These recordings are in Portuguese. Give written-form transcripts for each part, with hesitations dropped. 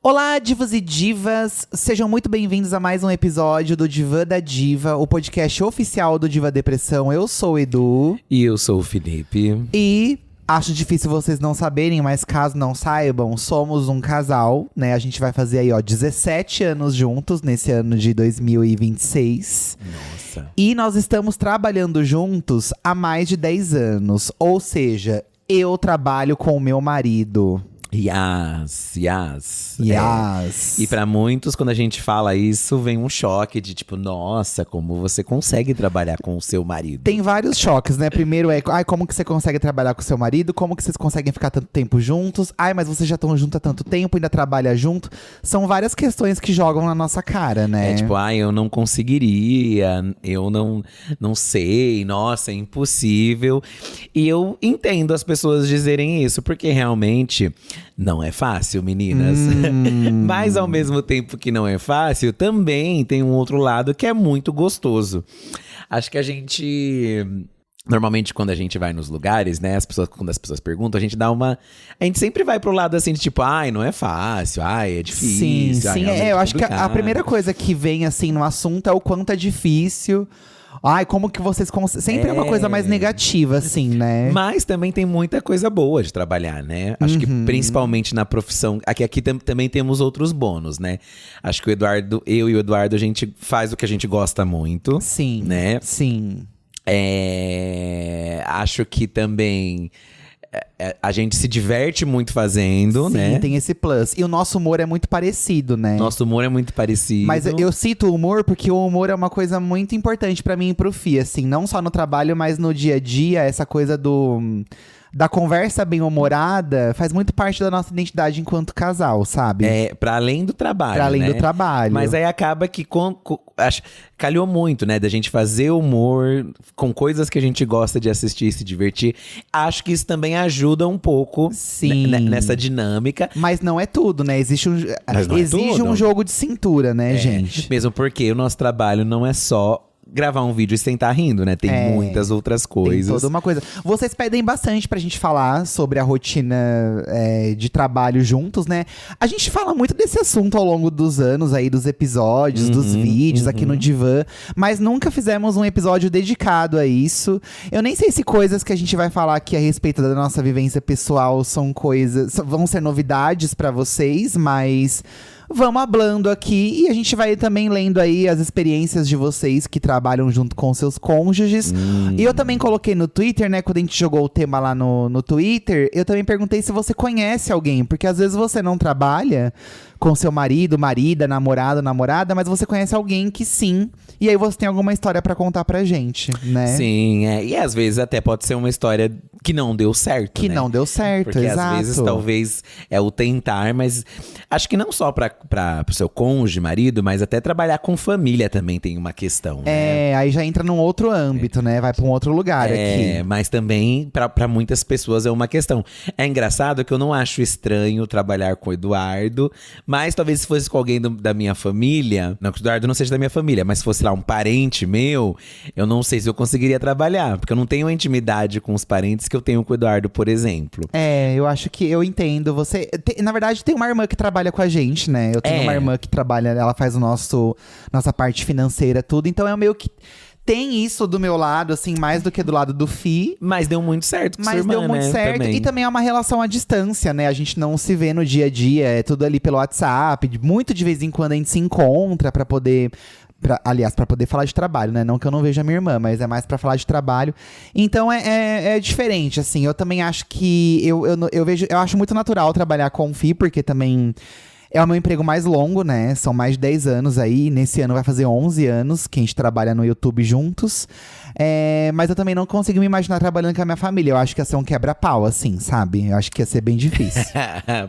Olá, divos e divas! Sejam muito bem-vindos a mais um episódio do Divã da Diva, o podcast oficial do Diva Depressão. Eu sou o Edu. E eu sou o Felipe. E acho difícil vocês não saberem, mas caso não saibam, somos um casal, né? A gente vai fazer aí, 17 anos juntos nesse ano de 2026. Nossa. E nós estamos trabalhando juntos há mais de 10 anos. Ou seja, eu trabalho com o meu marido. Yes. Yes. E pra muitos, quando a gente fala isso, vem um choque de tipo, nossa, como você consegue trabalhar com o seu marido? Tem vários choques, né? Primeiro é, como que você consegue trabalhar com seu marido? Como que vocês conseguem ficar tanto tempo juntos? Mas vocês já estão juntos há tanto tempo, ainda trabalha junto. São várias questões que jogam na nossa cara, né? É tipo, eu não conseguiria, eu não sei, nossa, é impossível. E eu entendo as pessoas dizerem isso, porque realmente não é fácil, meninas. Mas ao mesmo tempo que não é fácil, também tem um outro lado que é muito gostoso. Acho que a gente… Normalmente, quando a gente vai nos lugares, né, quando as pessoas perguntam, a gente sempre vai pro lado assim, de tipo, não é fácil, é difícil. Sim, eu acho que a primeira coisa que vem, assim, no assunto é o quanto é difícil. Como que vocês sempre é uma coisa mais negativa, assim, né? Mas também tem muita coisa boa de trabalhar, né? Acho que principalmente na profissão… Aqui também temos outros bônus, né? Acho que eu e o Eduardo, a gente faz o que a gente gosta muito. Sim, né? Sim. Acho que também… a gente se diverte muito fazendo, né? Sim, tem esse plus. E o nosso humor é muito parecido, né? Nosso humor é muito parecido. Mas eu cito o humor porque o humor é uma coisa muito importante pra mim e pro Fih, assim. Não só no trabalho, mas no dia a dia. Essa coisa da conversa bem-humorada faz muito parte da nossa identidade enquanto casal, sabe? Pra além do trabalho, Pra além né? do trabalho. Mas aí acaba que calhou muito, né? Da gente fazer humor com coisas que a gente gosta de assistir e se divertir. Acho que isso também ajuda um pouco nessa dinâmica. Mas não é tudo, né? Exige tudo. um jogo de cintura, né, gente? Mesmo porque o nosso trabalho não é só gravar um vídeo e sentar rindo, né? Tem muitas outras coisas. Tem toda uma coisa. Vocês pedem bastante pra gente falar sobre a rotina de trabalho juntos, né? A gente fala muito desse assunto ao longo dos anos aí, dos episódios, dos vídeos aqui no Divã. Mas nunca fizemos um episódio dedicado a isso. Eu nem sei se coisas que a gente vai falar aqui a respeito da nossa vivência pessoal vão ser novidades pra vocês, mas… Vamos hablando aqui e a gente vai também lendo aí as experiências de vocês que trabalham junto com seus cônjuges. E eu também coloquei no Twitter, né, quando a gente jogou o tema lá no Twitter, eu também perguntei se você conhece alguém, porque às vezes você não trabalha com seu marido, marida, namorado, namorada, mas você conhece alguém que sim, e aí você tem alguma história pra contar pra gente, né? Sim, e às vezes até pode ser uma história que não deu certo, Que né? não deu certo, porque exato. Às vezes talvez é o tentar, mas acho que não só pro seu cônjuge, marido, mas até trabalhar com família também tem uma questão, né? Aí já entra num outro âmbito, né? Vai pra um outro lugar aqui. Mas também pra muitas pessoas é uma questão. É engraçado que eu não acho estranho trabalhar com o Eduardo, mas talvez se fosse com alguém da minha família, não que o Eduardo não seja da minha família, mas se fosse lá um parente meu, eu não sei se eu conseguiria trabalhar, porque eu não tenho a intimidade com os parentes que eu tenho com o Eduardo, por exemplo. Eu acho que eu entendo. Na verdade, tem uma irmã que trabalha com a gente, né? Eu tenho uma irmã que trabalha, ela faz nossa parte financeira, tudo. Então é meio que tem isso do meu lado, assim, mais do que do lado do Fih. Mas deu muito certo com sua irmã, deu muito certo. Também. E também é uma relação à distância, né? A gente não se vê no dia a dia, é tudo ali pelo WhatsApp. Muito de vez em quando a gente se encontra pra poder… Aliás, pra poder falar de trabalho, né? Não que eu não veja a minha irmã, mas é mais pra falar de trabalho. Então é diferente, assim. Eu também acho que… Eu acho muito natural trabalhar com o Fih, porque também… É o meu emprego mais longo, né? São mais de 10 anos aí. Nesse ano vai fazer 11 anos que a gente trabalha no YouTube juntos. Mas eu também não consigo me imaginar trabalhando com a minha família. Eu acho que ia ser um quebra-pau, assim, sabe? Eu acho que ia ser bem difícil.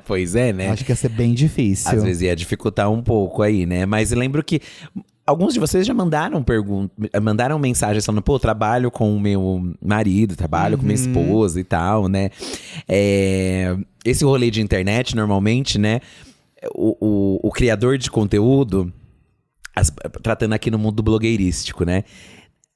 Pois é, né? Eu acho que ia ser bem difícil. Às vezes ia dificultar um pouco aí, né? Mas eu lembro que alguns de vocês já mandaram mensagens falando, pô, trabalho com o meu marido, trabalho com minha esposa e tal, né? Esse rolê de internet, normalmente, né? O criador de conteúdo, tratando aqui no mundo blogueirístico, né?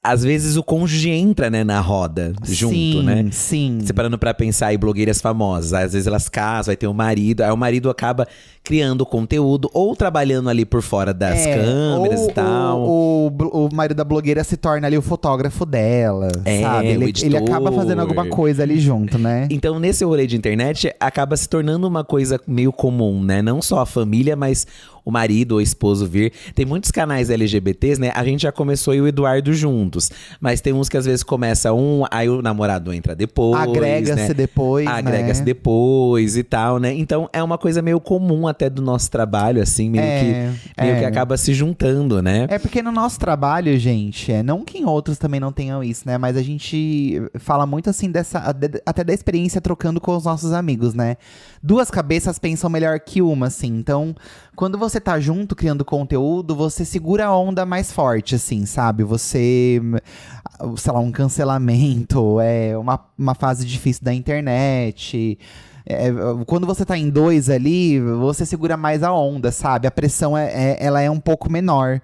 às vezes o cônjuge entra, né, na roda junto, sim, né? Sim. Você parando pra pensar aí, blogueiras famosas, às vezes elas casam, vai ter um marido, aí o marido acaba criando conteúdo ou trabalhando ali por fora das câmeras e tal. O marido da blogueira se torna ali o fotógrafo dela, sabe? Ele acaba fazendo alguma coisa ali junto, né? Então, nesse rolê de internet, acaba se tornando uma coisa meio comum, né? Não só a família, mas o marido ou esposo vir. Tem muitos canais LGBTs, né? A gente já começou e o Eduardo juntos. Mas tem uns que às vezes começa aí o namorado entra depois. Agrega-se né? depois, Agrega-se né? depois e tal, né? Então é uma coisa meio comum até do nosso trabalho, assim, meio que acaba se juntando, né? É porque no nosso trabalho, gente, não que em outros também não tenham isso, né? Mas a gente fala muito assim até da experiência trocando com os nossos amigos, né? Duas cabeças pensam melhor que uma, assim. Então, quando você tá junto criando conteúdo, você segura a onda mais forte, assim, sabe? Você, sei lá, um cancelamento, uma fase difícil da internet. Quando você tá em dois ali, você segura mais a onda, sabe? A pressão ela é um pouco menor.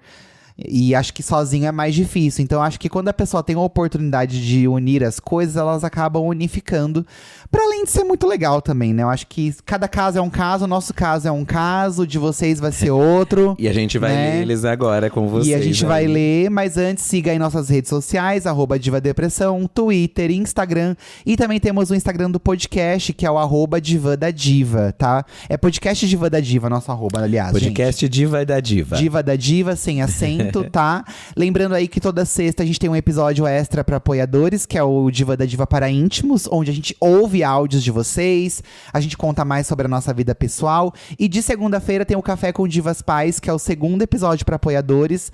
E acho que sozinho é mais difícil. Então acho que quando a pessoa tem a oportunidade de unir as coisas, elas acabam unificando. Pra além de ser muito legal também, né? Eu acho que cada caso é um caso, o nosso caso é um caso, o de vocês vai ser outro. E a gente vai ler eles agora com vocês. E a gente aí. vai ler, mas antes siga aí nossas redes sociais, @DivaDepressão, Twitter, Instagram. E também temos o Instagram do podcast, que é o @Diva da Diva, tá? É podcast Diva da Diva, nosso arroba, aliás, podcast gente. Diva da Diva. Diva da Diva, sem acento, tá? Lembrando aí que toda sexta a gente tem um episódio extra pra apoiadores, que é o Diva da Diva para íntimos, onde a gente ouve áudios de vocês, a gente conta mais sobre a nossa vida pessoal. E de segunda-feira tem o Café com Divas Pais, que é o segundo episódio para apoiadores,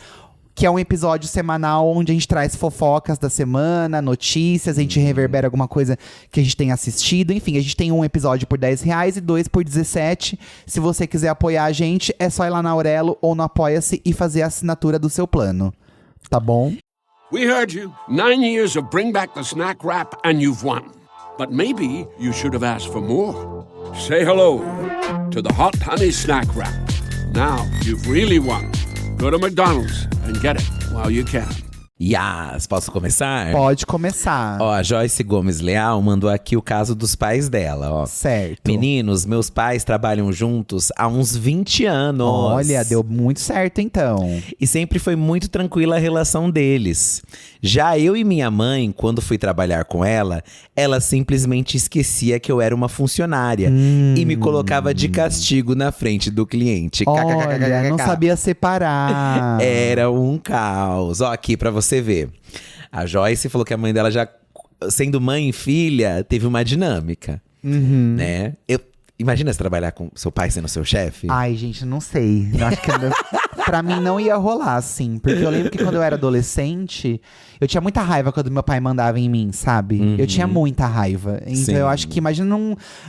que é um episódio semanal onde a gente traz fofocas da semana, notícias, a gente reverbera alguma coisa que a gente tem assistido. Enfim, a gente tem um episódio por R$10 e 2 por 17. Se você quiser apoiar a gente, é só ir lá na Aurelo ou no Apoia-se e fazer a assinatura do seu plano. Tá bom? We heard you. 9 years of Bring Back the Snack Wrap and you've won. But maybe you should have asked for more. Say hello to the Hot Honey Snack Wrap. Now you've really won. Go to McDonald's and get it while you can. Yas, posso começar? Pode começar. Ó, a Joyce Gomes Leal mandou aqui o caso dos pais dela, ó. Certo. Meninos, meus pais trabalham juntos há uns 20 anos. Olha, deu muito certo então. E sempre foi muito tranquila a relação deles. Já eu e minha mãe, quando fui trabalhar com ela simplesmente esquecia que eu era uma funcionária. E me colocava de castigo na frente do cliente. Olha, não sabia separar. Era um caos. Ó, aqui pra você ver. A Joyce falou que a mãe dela já, sendo mãe e filha, teve uma dinâmica. Né? Imagina você trabalhar com seu pai sendo seu chefe. Ai, gente, não sei. Eu acho que pra mim não ia rolar, assim. Porque eu lembro que quando eu era adolescente, eu tinha muita raiva quando meu pai mandava em mim, sabe? Eu tinha muita raiva. Então Sim. eu acho que, imagina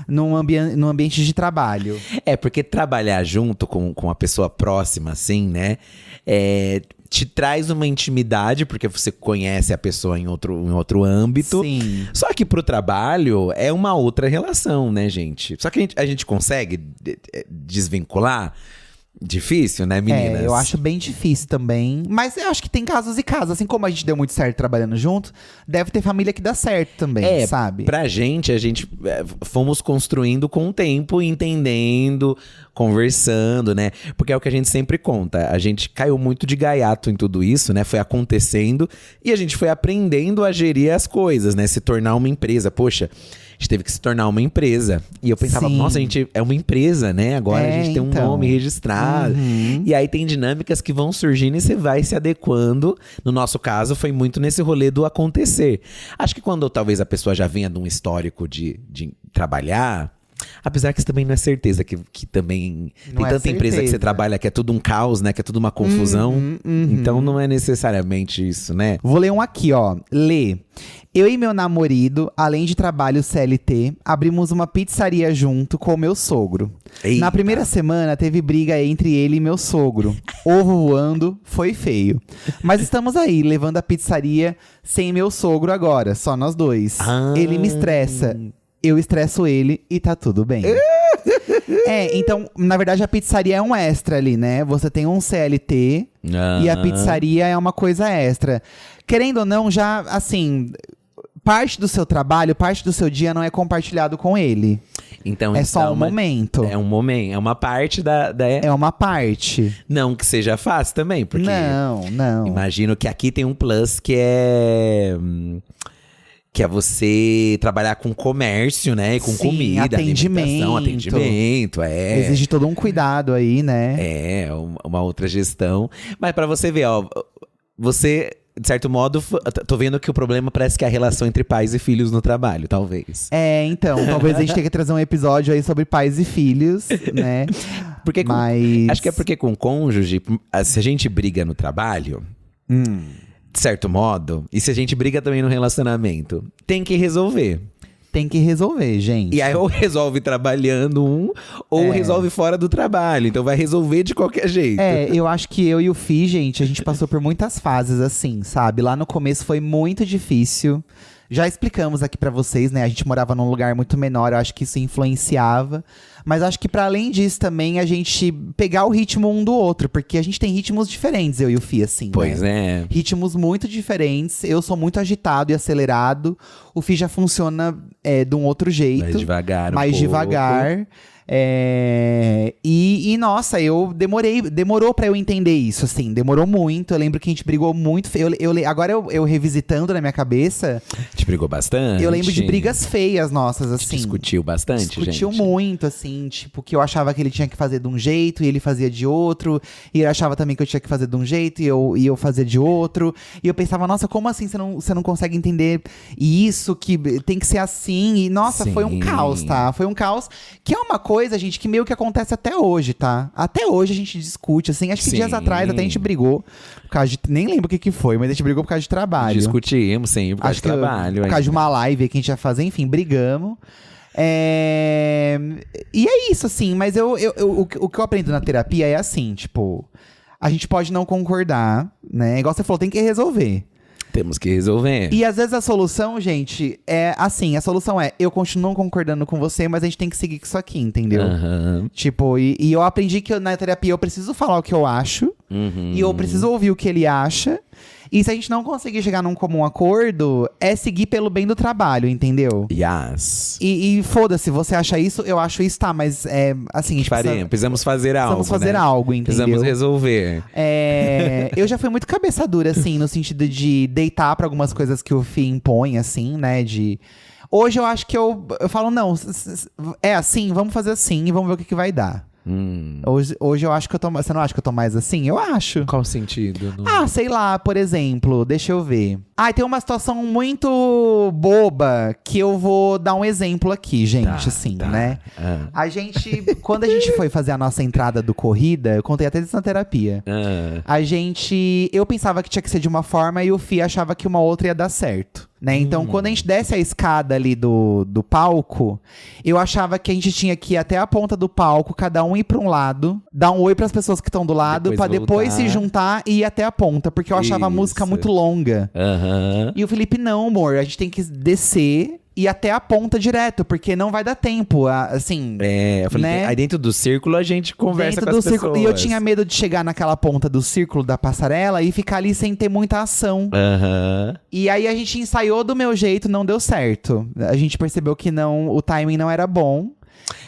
num ambiente de trabalho. É, porque trabalhar junto com a pessoa próxima, assim, né? Te traz uma intimidade, porque você conhece a pessoa em outro âmbito. Sim. Só que pro trabalho é uma outra relação, né, gente? Só que a gente consegue desvincular. Difícil, né, meninas? Eu acho bem difícil também. Mas eu acho que tem casos e casos. Assim como a gente deu muito certo trabalhando junto, deve ter família que dá certo também, sabe? Pra gente, a gente fomos construindo com o tempo, entendendo, conversando, né? Porque é o que a gente sempre conta. A gente caiu muito de gaiato em tudo isso, né? Foi acontecendo e a gente foi aprendendo a gerir as coisas, né? Se tornar uma empresa. Poxa, a gente teve que se tornar uma empresa. E eu pensava, Sim. nossa, a gente é uma empresa, né? Agora a gente tem um então. nome registrado. E aí tem dinâmicas que vão surgindo e você vai se adequando. No nosso caso, foi muito nesse rolê do acontecer. Acho que quando talvez a pessoa já venha de um histórico de trabalhar… Apesar que isso também não é certeza, que também Não tem é tanta empresa que você certeza. trabalha que é tudo um caos, né? Que é tudo uma confusão. Então não é necessariamente isso, né? Vou ler um aqui, ó. Lê. Eu e meu namorado, além de trabalho CLT, abrimos uma pizzaria junto com o meu sogro. Eita. Na primeira semana, teve briga entre ele e meu sogro. Ovo voando, foi feio. Mas estamos aí, levando a pizzaria sem meu sogro agora, só nós dois. Ah. Ele me estressa, eu estresso ele e tá tudo bem. Então, na verdade, a pizzaria é um extra ali, né? Você tem um CLT e a pizzaria é uma coisa extra. Querendo ou não, já, assim, parte do seu trabalho, parte do seu dia não é compartilhado com ele. Então, É só um momento. É um momento, é uma parte da. É uma parte. Não que seja fácil também, porque. Não. Imagino que aqui tem um plus que é. Que é você trabalhar com comércio, né? Com Sim, comida, atendimento. Exige todo um cuidado aí, né? Uma outra gestão. Mas pra você ver, ó, você, de certo modo, tô vendo que o problema parece que é a relação entre pais e filhos no trabalho, talvez. Então, talvez a gente tenha que trazer um episódio aí sobre pais e filhos, né? Porque Mas... acho que é porque com cônjuge, se a gente briga no trabalho, de certo modo, e se a gente briga também no relacionamento, tem que resolver. Tem que resolver, gente. E aí ou resolve trabalhando ou resolve fora do trabalho. Então vai resolver de qualquer jeito. Eu acho que eu e o Fih, gente, a gente passou por muitas fases assim, sabe? Lá no começo foi muito difícil. Já explicamos aqui pra vocês, né? A gente morava num lugar muito menor, eu acho que isso influenciava. Mas acho que pra além disso também, a gente pegar o ritmo um do outro. Porque a gente tem ritmos diferentes, eu e o Fih, assim, Pois né? é. Ritmos muito diferentes. Eu sou muito agitado e acelerado. O Fih já funciona de um outro jeito. Mais devagar Mais devagar. Nossa, demorou pra eu entender isso, assim, demorou muito. Eu lembro que a gente brigou muito. Agora eu revisitando na minha cabeça. A gente brigou bastante. Eu lembro de brigas feias nossas, A gente assim. discutiu bastante, Discutiu gente. muito, assim, tipo, que eu achava que ele tinha que fazer de um jeito e ele fazia de outro. E ele achava também que eu tinha que fazer de um jeito e eu fazia de outro. E eu pensava, nossa, como assim você não consegue entender isso, que tem que ser assim? E nossa, foi um Sim. caos, tá? Foi um caos que é uma coisa, gente, que meio que acontece até hoje, tá? Até hoje a gente discute, assim. Acho que Sim. dias atrás até a gente brigou. Por causa de, nem lembro o que foi, mas a gente brigou por causa de trabalho. Discutimos, sim, por causa Acho de trabalho. por causa de uma live que a gente ia fazer, enfim, brigamos. E é isso, assim, mas o que eu aprendo na terapia é assim, tipo, a gente pode não concordar, né? Igual você falou, tem que resolver. Temos que resolver. E às vezes a solução, gente, é assim, a solução é, eu continuo concordando com você, mas a gente tem que seguir com isso aqui, entendeu? Aham. Tipo, e eu aprendi que na terapia eu preciso falar o que eu acho, e eu preciso ouvir o que ele acha. E se a gente não conseguir chegar num comum acordo, é seguir pelo bem do trabalho, entendeu? Yes. E foda-se, você acha isso, eu acho isso, tá, mas assim, a gente Precisamos fazer algo, precisamos fazer né? algo, entendeu? Precisamos resolver. Eu já fui muito cabeça dura, assim, no sentido de deitar pra algumas coisas que o Fih impõe, assim, né, Hoje eu acho que eu falo, não, é assim, vamos fazer assim e vamos ver o que vai dar. Hoje eu acho que eu tô. Você não acha que eu tô mais assim? Eu acho. Qual sentido? Não... Sei lá, por exemplo, deixa eu ver. Tem uma situação muito boba que eu vou dar um exemplo aqui, gente, assim, né? Quando a gente foi fazer a nossa entrada do Corrida, eu contei até isso na terapia. Eu pensava que tinha que ser de uma forma e o Fih achava que uma outra ia dar certo. Né? Então, quando a gente desce a escada ali do palco, eu achava que a gente tinha que ir até a ponta do palco, cada um ir pra um lado, dar um oi pras pessoas que estão do lado, pra depois se juntar e ir até a ponta, porque eu achava a música muito longa. E o Felipe, não, amor, a gente tem que descer e até a ponta direto, porque não vai dar tempo, assim... eu falei, né? Aí dentro do círculo a gente conversa com as pessoas. E eu tinha medo de chegar naquela ponta do círculo da passarela e ficar ali sem ter muita ação. E aí a gente ensaiou do meu jeito, não deu certo. A gente percebeu que o timing não era bom.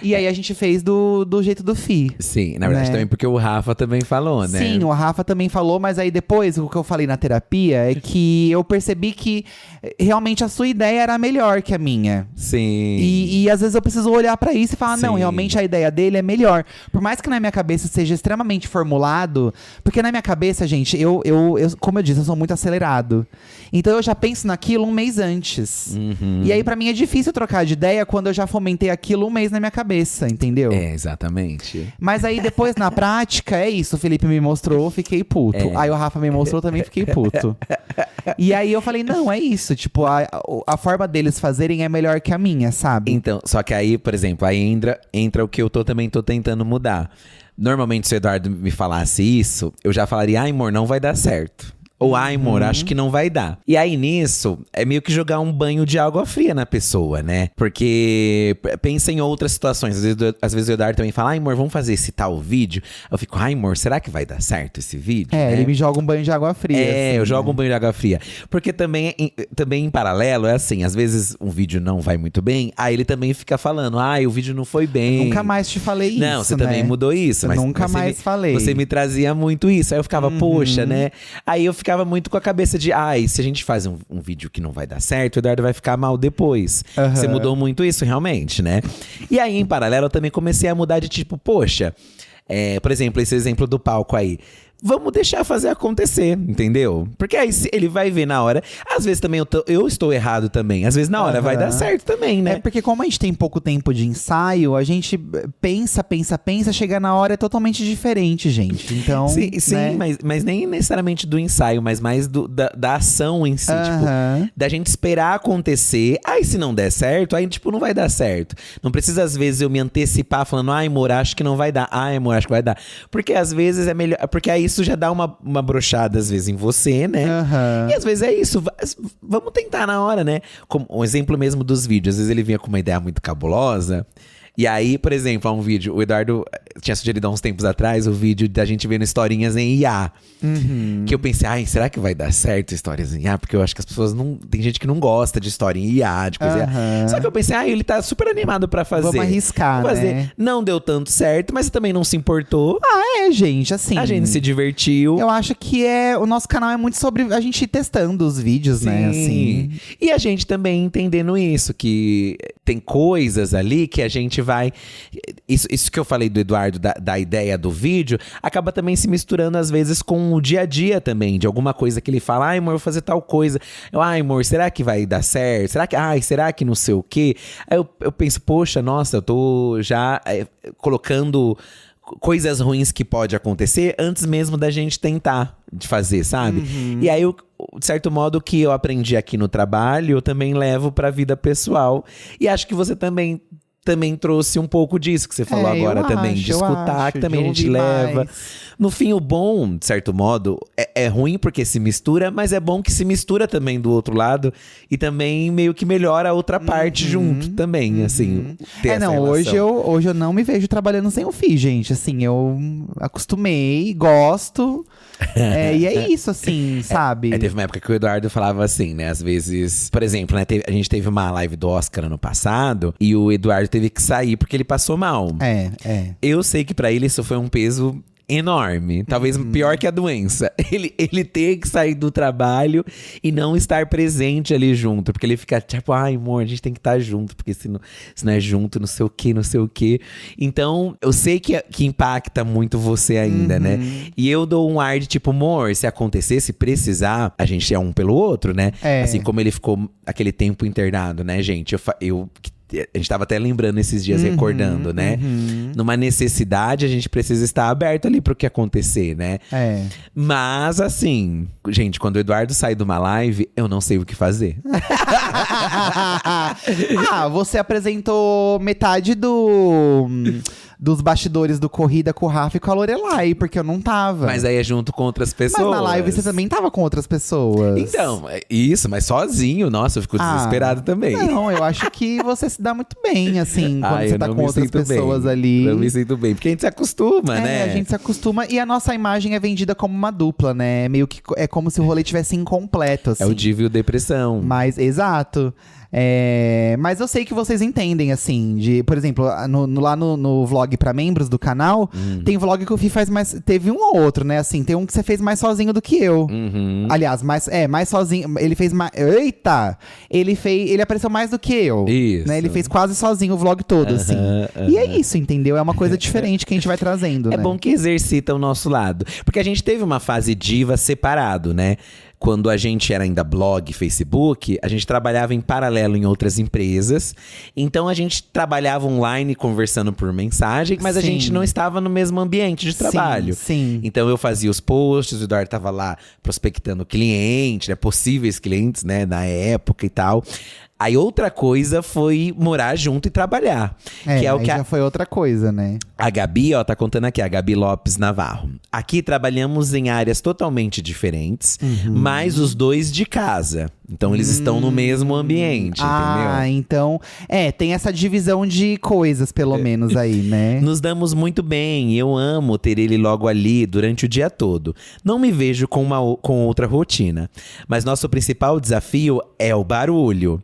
E aí a gente fez do jeito do Fih. Sim, na verdade também porque o Rafa também falou, né? Sim, o Rafa também falou, mas aí depois, o que eu falei na terapia é que eu percebi que realmente a sua ideia era melhor que a minha. Sim. E às vezes eu preciso olhar pra isso e falar, não, Sim. realmente a ideia dele é melhor. Por mais que na minha cabeça seja extremamente formulado, porque na minha cabeça, gente, como eu disse, eu sou muito acelerado. Então eu já penso naquilo um mês antes. E aí pra mim é difícil trocar de ideia quando eu já fomentei aquilo um mês na minha cabeça, entendeu? Exatamente. Mas aí depois, na prática, é isso. O Felipe me mostrou, fiquei puto. Aí o Rafa me mostrou, também fiquei puto. E aí eu falei, não, é isso. Tipo, a forma deles fazerem é melhor que a minha, sabe? Então, só que aí, por exemplo, aí entra o que eu também tô tentando mudar. Normalmente, se o Eduardo me falasse isso, eu já falaria, amor, não vai dar certo. Ou, ai, amor, acho que não vai dar. E aí, nisso, é meio que jogar um banho de água fria na pessoa, né? Porque pensa em outras situações. Às vezes o Eduardo também fala, ai, amor, vamos fazer esse tal vídeo. Eu fico, ai, amor, será que vai dar certo esse vídeo? É, né? ele me joga um banho de água fria. assim, Eu jogo né? um banho de água fria. Porque também em paralelo, é assim, às vezes um vídeo não vai muito bem, aí ele também fica falando, ai, o vídeo não foi bem. Nunca mais te falei isso, Não, você né? também mudou isso. Eu Mas nunca você mais falei. Você me trazia muito isso. Aí eu ficava, poxa, né? Aí eu ficava muito com a cabeça de, ai, se a gente faz um vídeo que não vai dar certo, o Eduardo vai ficar mal depois. Você mudou muito isso, realmente, né? E aí, em paralelo, eu também comecei a mudar de tipo, poxa, por exemplo, esse exemplo do palco aí. Vamos deixar fazer acontecer, entendeu? Porque aí ele vai ver na hora. Às vezes também eu estou errado também. Às vezes na hora vai dar certo também, né? É porque como a gente tem pouco tempo de ensaio, a gente pensa, chega na hora é totalmente diferente, gente. Então, Sim, né? mas nem necessariamente do ensaio, mas mais da ação em si. Tipo, da gente esperar acontecer. Aí se não der certo, aí tipo, não vai dar certo. Não precisa às vezes eu me antecipar falando, ai, amor, acho que não vai dar. Ai, amor, acho que vai dar. Porque às vezes é melhor. Porque aí isso já dá uma brochada às vezes em você, né? E às vezes é isso. Vamos tentar na hora, né? Como um exemplo mesmo dos vídeos. Às vezes ele vinha com uma ideia muito cabulosa. E aí, por exemplo, há um vídeo, o Eduardo tinha sugerido há uns tempos atrás o vídeo da gente vendo historinhas em IA. Que eu pensei, ai, será que vai dar certo histórias em IA? Porque eu acho que as pessoas não. Tem gente que não gosta de história em IA, de coisa IA. Só que eu pensei, ai, ele tá super animado pra fazer. Vamos arriscar, Vamos fazer. né? Não deu tanto certo, mas também não se importou. Gente, assim. A gente se divertiu. Eu acho que o nosso canal é muito sobre a gente ir testando os vídeos, né? Assim. E a gente também entendendo isso, que tem coisas ali que a gente vai. Isso que eu falei do Eduardo, da ideia do vídeo, acaba também se misturando às vezes com o dia a dia também, de alguma coisa que ele fala, ai, amor, eu vou fazer tal coisa. Ai, amor, será que vai dar certo? Será que não sei o quê? Aí eu penso, poxa, nossa, eu tô já colocando coisas ruins que pode acontecer antes mesmo da gente tentar de fazer, sabe? E aí, de certo modo, o que eu aprendi aqui no trabalho, eu também levo pra vida pessoal. E acho que você também trouxe um pouco disso que você falou agora também, de escutar, que também a gente leva. No fim, o bom, de certo modo, é ruim porque se mistura, mas é bom que se mistura também do outro lado e também meio que melhora a outra parte junto também, assim. Ter essa relação. Hoje eu não me vejo trabalhando sem o Fih, gente. Assim, eu acostumei, gosto. E é isso, assim, sabe? Teve uma época que o Eduardo falava assim, né? Às vezes, por exemplo, né, a gente teve uma live do Oscar ano passado e o Eduardo teve que sair porque ele passou mal. Eu sei que pra ele isso foi um peso enorme, talvez pior que a doença. Ele ter que sair do trabalho e não estar presente ali junto, porque ele fica tipo, ai, amor, a gente tem que estar junto, porque se não é junto, não sei o que. Então, eu sei que impacta muito você ainda, né? E eu dou um ar de tipo, amor, se acontecer, se precisar, a gente é um pelo outro, né? Assim como ele ficou aquele tempo internado, né, gente? A gente tava até lembrando esses dias, recordando, né? Numa necessidade, a gente precisa estar aberto ali pro que acontecer, né? Mas, assim, gente, quando o Eduardo sai de uma live, eu não sei o que fazer. Você apresentou metade dos bastidores do Corrida com o Rafa e com a Lorelai, porque eu não tava. Mas aí é junto com outras pessoas. Mas na live você também tava com outras pessoas. Então, isso, mas sozinho, nossa, eu fico desesperado também. Não, eu acho que você se dá muito bem, assim, quando você tá com outras pessoas bem. ali. Eu me sinto bem, porque a gente se acostuma, né? A gente se acostuma e a nossa imagem é vendida como uma dupla, né? Meio que é como se o rolê tivesse incompleto, assim. É o Divo e o Depressão. Mas, exato. Mas eu sei que vocês entendem, assim, por exemplo, lá no vlog pra membros do canal, tem vlog que o Fih faz mais. Teve um ou outro, né? Assim, tem um que você fez mais sozinho do que eu. Aliás, mais sozinho. Ele fez mais. Eita! Ele apareceu mais do que eu. Isso. Né? Ele fez quase sozinho o vlog todo, assim. E é isso, entendeu? É uma coisa diferente que a gente vai trazendo. É bom que exercita o nosso lado. Porque a gente teve uma fase diva separado, né? Quando a gente era ainda blog, Facebook, a gente trabalhava em paralelo em outras empresas. Então a gente trabalhava online conversando por mensagem, mas a gente não estava no mesmo ambiente de trabalho. Sim. Então eu fazia os posts, o Eduardo tava lá prospectando cliente, né, possíveis clientes, né, na época e tal. Aí outra coisa foi morar junto e trabalhar. Que é o aí que já foi outra coisa, né? a Gabi, ó, tá contando aqui, a Gabi Lopes Navarro. Aqui trabalhamos em áreas totalmente diferentes, mas os dois de casa. Então eles estão no mesmo ambiente, entendeu? Então, tem essa divisão de coisas, pelo menos aí, né? Nos damos muito bem, eu amo ter ele logo ali durante o dia todo. Não me vejo com outra rotina. Mas nosso principal desafio é o barulho.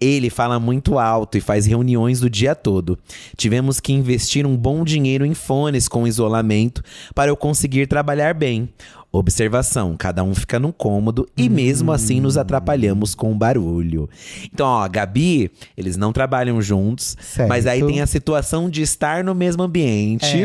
Ele fala muito alto e faz reuniões o dia todo. Tivemos que investir um bom dinheiro em fones com isolamento para eu conseguir trabalhar bem. Observação, cada um fica num cômodo e mesmo assim nos atrapalhamos com o barulho. Então, ó, a Gabi, eles não trabalham juntos, Certo. mas aí tem a situação de estar no mesmo ambiente.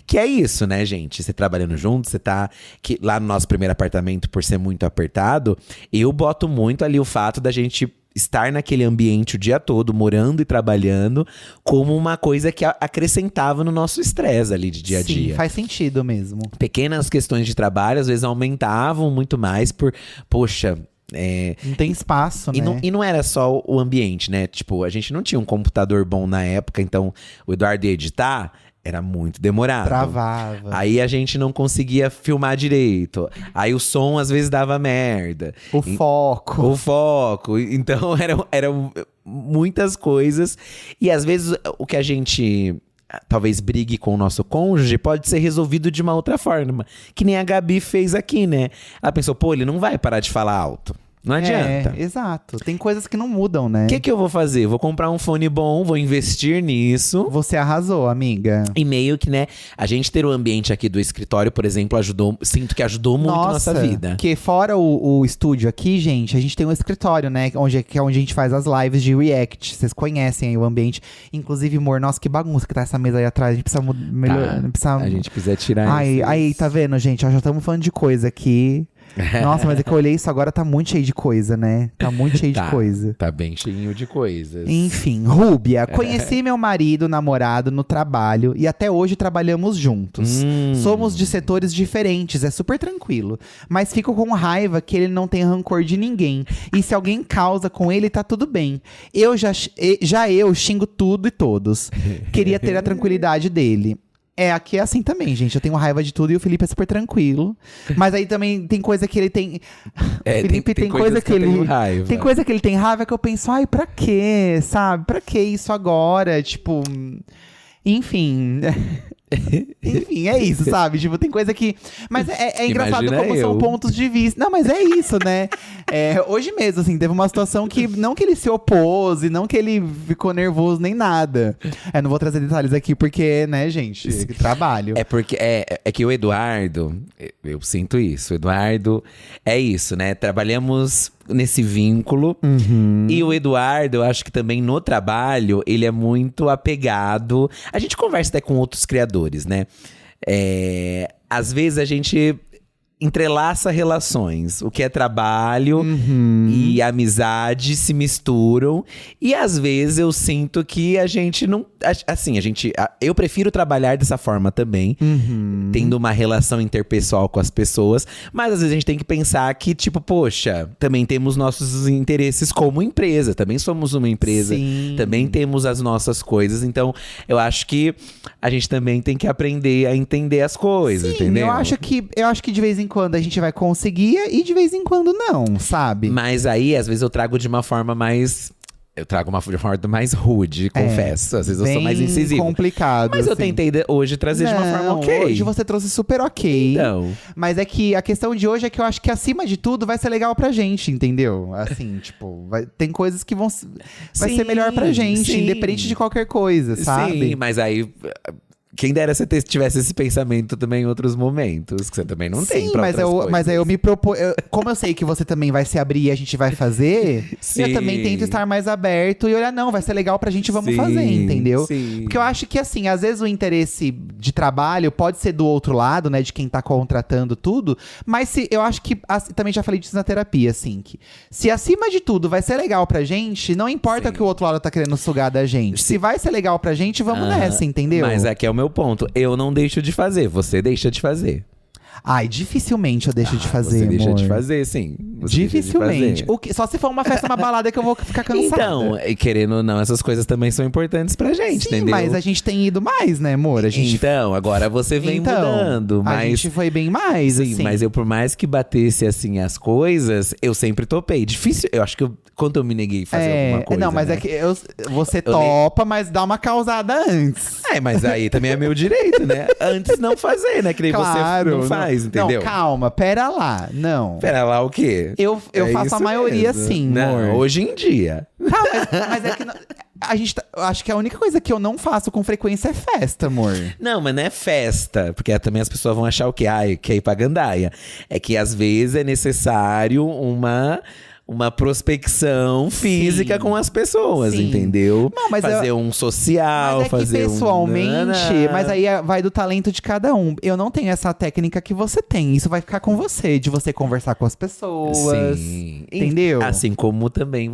Que é isso, né, gente? Você trabalhando junto, você tá… Que lá no nosso primeiro apartamento, por ser muito apertado, eu boto muito ali o fato da gente estar naquele ambiente o dia todo, morando e trabalhando, como uma coisa que acrescentava no nosso estresse ali de dia a dia. Sim, faz sentido mesmo. Pequenas questões de trabalho, às vezes, aumentavam muito mais por… Poxa… Não tem espaço, né? E não era só o ambiente, né? Tipo, a gente não tinha um computador bom na época, então o Eduardo ia editar… Era muito demorado. Travava. Aí a gente não conseguia filmar direito. Aí o som às vezes dava merda. O foco. Então eram muitas coisas. E às vezes o que a gente talvez brigue com o nosso cônjuge pode ser resolvido de uma outra forma. Que nem a Gabi fez aqui, né? Ela pensou, pô, ele não vai parar de falar alto. Não adianta. Exato. Tem coisas que não mudam, né? O que eu vou fazer? Vou comprar um fone bom, vou investir nisso. Você arrasou, amiga. E meio que, né, a gente ter o ambiente aqui do escritório, por exemplo, sinto que ajudou muito a nossa vida. Porque fora o estúdio aqui, gente, a gente tem um escritório, né? Que é onde a gente faz as lives de React. Vocês conhecem aí o ambiente. Inclusive, amor, nossa, que bagunça que tá essa mesa aí atrás. A gente precisa melhor. A gente precisa tirar Aí, tá vendo, gente? Ó, já estamos falando de coisa aqui. Nossa, mas é que eu olhei isso agora, tá muito cheio de coisa, né? Tá muito cheio de coisa. Tá bem cheinho de coisas. Enfim, Rúbia, conheci meu marido, namorado, no trabalho e até hoje trabalhamos juntos. Somos de setores diferentes, é super tranquilo. Mas fico com raiva que ele não tem rancor de ninguém. E se alguém causa com ele, tá tudo bem. Eu xingo tudo e todos. Queria ter a tranquilidade dele. Aqui é assim também, gente. Eu tenho raiva de tudo e o Felipe é super tranquilo. Mas aí também tem coisa que ele tem… Felipe tem coisa que ele… Tem coisa que ele tem raiva que eu penso, ai, pra quê? Sabe? Pra que isso agora? Tipo… Enfim… Enfim, é isso, sabe? Tipo, tem coisa que… Mas é engraçado como são pontos de vista. Não, mas é isso, né? Hoje mesmo, assim, teve uma situação que… Não que ele se opôs e não que ele ficou nervoso nem nada. Não vou trazer detalhes aqui porque, né, gente? Trabalho. É porque… É que o Eduardo… Eu sinto isso. O Eduardo… É isso, né? Trabalhamos nesse vínculo. E o Eduardo, eu acho que também no trabalho, ele é muito apegado. A gente conversa até com outros criadores, né? Às vezes a gente entrelaça relações. O que é trabalho e amizade se misturam. E às vezes eu sinto que a gente não… Assim, eu prefiro trabalhar dessa forma também. Tendo uma relação interpessoal com as pessoas. Mas às vezes a gente tem que pensar que, tipo, poxa, também temos nossos interesses como empresa. Também somos uma empresa. Sim. Também temos as nossas coisas. Então, eu acho que a gente também tem que aprender a entender as coisas, entendeu? Eu acho que de vez em quando a gente vai conseguir e de vez em quando não, sabe? Mas aí, às vezes, eu trago de uma forma mais… Eu trago de uma forma mais rude, confesso. Às vezes eu sou mais incisivo. Complicado. Mas eu tentei hoje trazer de uma forma ok. Hoje você trouxe super ok. Então. Mas é que a questão de hoje é que eu acho que acima de tudo vai ser legal pra gente, entendeu? Assim, tipo, tem coisas que vai ser melhor pra gente, independente de qualquer coisa, sabe? Sim, mas aí… Quem dera você tivesse esse pensamento também em outros momentos, que você também não tem pra outras coisas. Mas aí eu me proponho… Como eu sei que você também vai se abrir e a gente vai fazer, eu também tento estar mais aberto e olhar, não, vai ser legal pra gente, vamos fazer, entendeu? Sim. Porque eu acho que, assim, às vezes o interesse de trabalho pode ser do outro lado, né, de quem tá contratando tudo, mas eu acho que, também já falei disso na terapia, assim, que se acima de tudo vai ser legal pra gente, não importa o que o outro lado tá querendo sugar da gente. Se vai ser legal pra gente, vamos nessa, entendeu? Mas aqui é o meu ponto. Eu não deixo de fazer, você deixa de fazer. Ai, dificilmente eu deixo de fazer, Você deixa amor. de fazer, sim. Você deixa de Dificilmente. fazer. Só se for uma festa, uma balada que eu vou ficar cansada. Então, e querendo ou não, essas coisas também são importantes pra gente, Sim, entendeu? mas a gente tem ido mais, né, amor? A gente Então, agora você vem mudando, a mas… gente foi bem mais, Sim, assim. mas eu, por mais que batesse assim as coisas, eu sempre topei. Difícil, eu acho que quando eu me neguei a fazer alguma coisa. Não, mas né? é que você topa, mas dá uma causada antes. Mas aí também é meu direito, né? Antes não fazer, né? Que nem você não faz, entendeu? Não, calma, pera lá. Não. Pera lá, o quê? Eu faço isso a maioria mesmo. sim, Não, amor. hoje em dia. Mas é que a gente eu acho que a única coisa que eu não faço com frequência é festa, amor. Não, mas não é festa, porque também as pessoas vão achar o quê? Quer ir pra gandaia. É que às vezes é necessário uma prospecção física Sim. com as pessoas, Sim. entendeu? Não, mas fazer um social, Mas é que fazer pessoalmente, mas aí vai do talento de cada um. Eu não tenho essa técnica que você tem. Isso vai ficar com você, de você conversar com as pessoas. Sim. Entendeu? Assim como também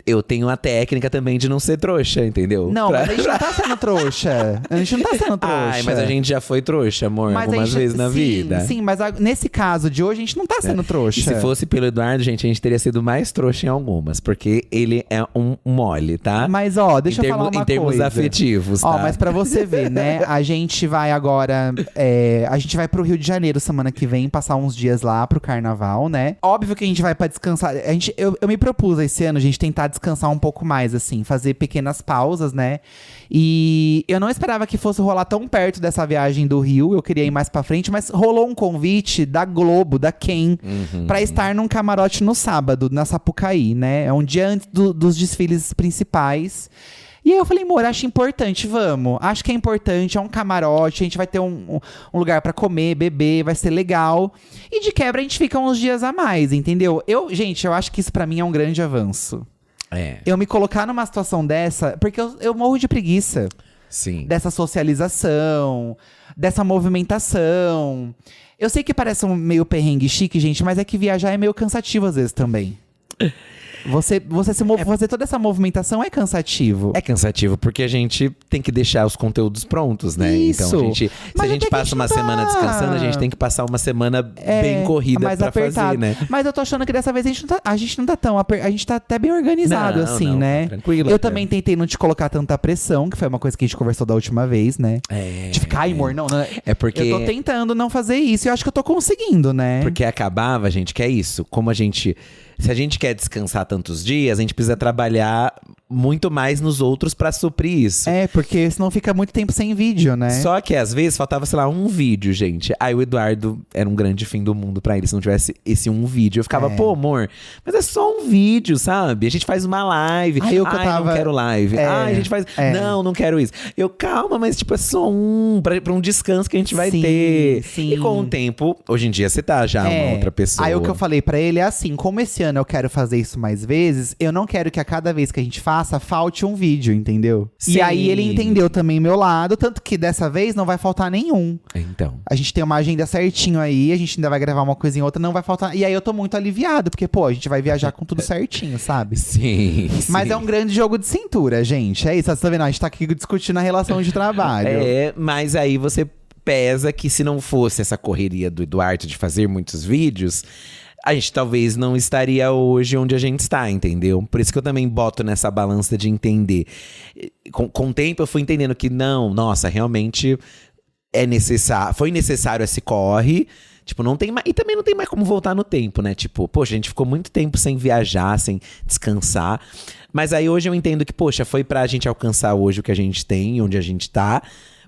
eu tenho a técnica também de não ser trouxa, entendeu? Não, mas a gente não tá sendo trouxa. A gente não tá sendo trouxa. Mas a gente já foi trouxa, amor, Mas a algumas gente- vezes na sim, vida. Sim, mas nesse caso de hoje, a gente não tá sendo E trouxa. se fosse pelo Eduardo, gente, a gente teria sido mais trouxa em algumas, porque ele é um mole, tá? Mas, ó, deixa eu falar uma coisa. Em termos afetivos, tá? Ó, mas pra você ver, né? A gente vai agora… a gente vai pro Rio de Janeiro semana que vem, passar uns dias lá pro carnaval, né? Óbvio que a gente vai pra descansar. Eu me propus esse ano, a gente tentar descansar um pouco mais, assim. Fazer pequenas pausas, né? E eu não esperava que fosse rolar tão perto dessa viagem do Rio. Eu queria ir mais pra frente, mas rolou um convite da Globo, da Ken, pra estar num camarote no sábado, na Sapucaí, né? É um dia antes dos desfiles principais. E aí eu falei, amor, acho importante, vamos. Acho que é importante, é um camarote, a gente vai ter um lugar pra comer, beber, vai ser legal. E de quebra a gente fica uns dias a mais, entendeu? Gente, eu acho que isso pra mim é um grande avanço. Eu me colocar numa situação dessa, porque eu morro de preguiça. Sim. Dessa socialização, dessa movimentação. Eu sei que parece um meio perrengue chique, gente, mas é que viajar é meio cansativo às vezes também. Você fazer toda essa movimentação é cansativo. É cansativo, porque a gente tem que deixar os conteúdos prontos, né? Isso. Então, se Mas a gente até que passa uma não tá- semana descansando, a gente tem que passar uma semana bem corrida mais pra apertado. fazer, né? Mas eu tô achando que dessa vez a gente não tá tão… A gente tá até bem organizado, Não, assim, não, né? tranquilo Eu até. também tentei não te colocar tanta pressão, que foi uma coisa que a gente conversou da última vez, né? De ficar, ai, amor, não. É porque… Eu tô tentando não fazer isso e eu acho que eu tô conseguindo, né? Porque acabava, gente, que é isso. Se a gente quer descansar tantos dias, a gente precisa trabalhar muito mais nos outros pra suprir isso. Porque senão fica muito tempo sem vídeo, né? Só que às vezes faltava, sei lá, um vídeo, gente. Aí o Eduardo era um grande fim do mundo pra ele, se não tivesse esse um vídeo. Eu ficava, pô, amor, mas é só um vídeo, sabe? A gente faz uma live. Não quero live. A gente faz… Não quero isso. Calma, mas tipo, é só pra um descanso que a gente vai ter. Sim. E com o tempo, hoje em dia você tá já uma outra pessoa. Aí o que eu falei pra ele é assim, como esse ano eu quero fazer isso mais vezes, eu não quero que a cada vez que a gente faça, falte um vídeo, entendeu? Sim. E aí ele entendeu também meu lado, tanto que dessa vez não vai faltar nenhum. Então. A gente tem uma agenda certinho aí, a gente ainda vai gravar uma coisa em outra, não vai faltar. E aí eu tô muito aliviado, porque, pô, a gente vai viajar com tudo certinho, sabe? Sim. Mas é um grande jogo de cintura, gente. É isso, você tá vendo? A gente tá aqui discutindo a relação de trabalho. Mas aí você pesa que se não fosse essa correria do Eduardo de fazer muitos vídeos, a gente talvez não estaria hoje onde a gente está, entendeu? Por isso que eu também boto nessa balança de entender. Com o tempo eu fui entendendo que não, nossa, realmente foi necessário esse corre. Tipo, não tem mais. E também não tem mais como voltar no tempo, né? Tipo, poxa, a gente ficou muito tempo sem viajar, sem descansar. Mas aí hoje eu entendo que, poxa, foi pra gente alcançar hoje o que a gente tem, onde a gente tá.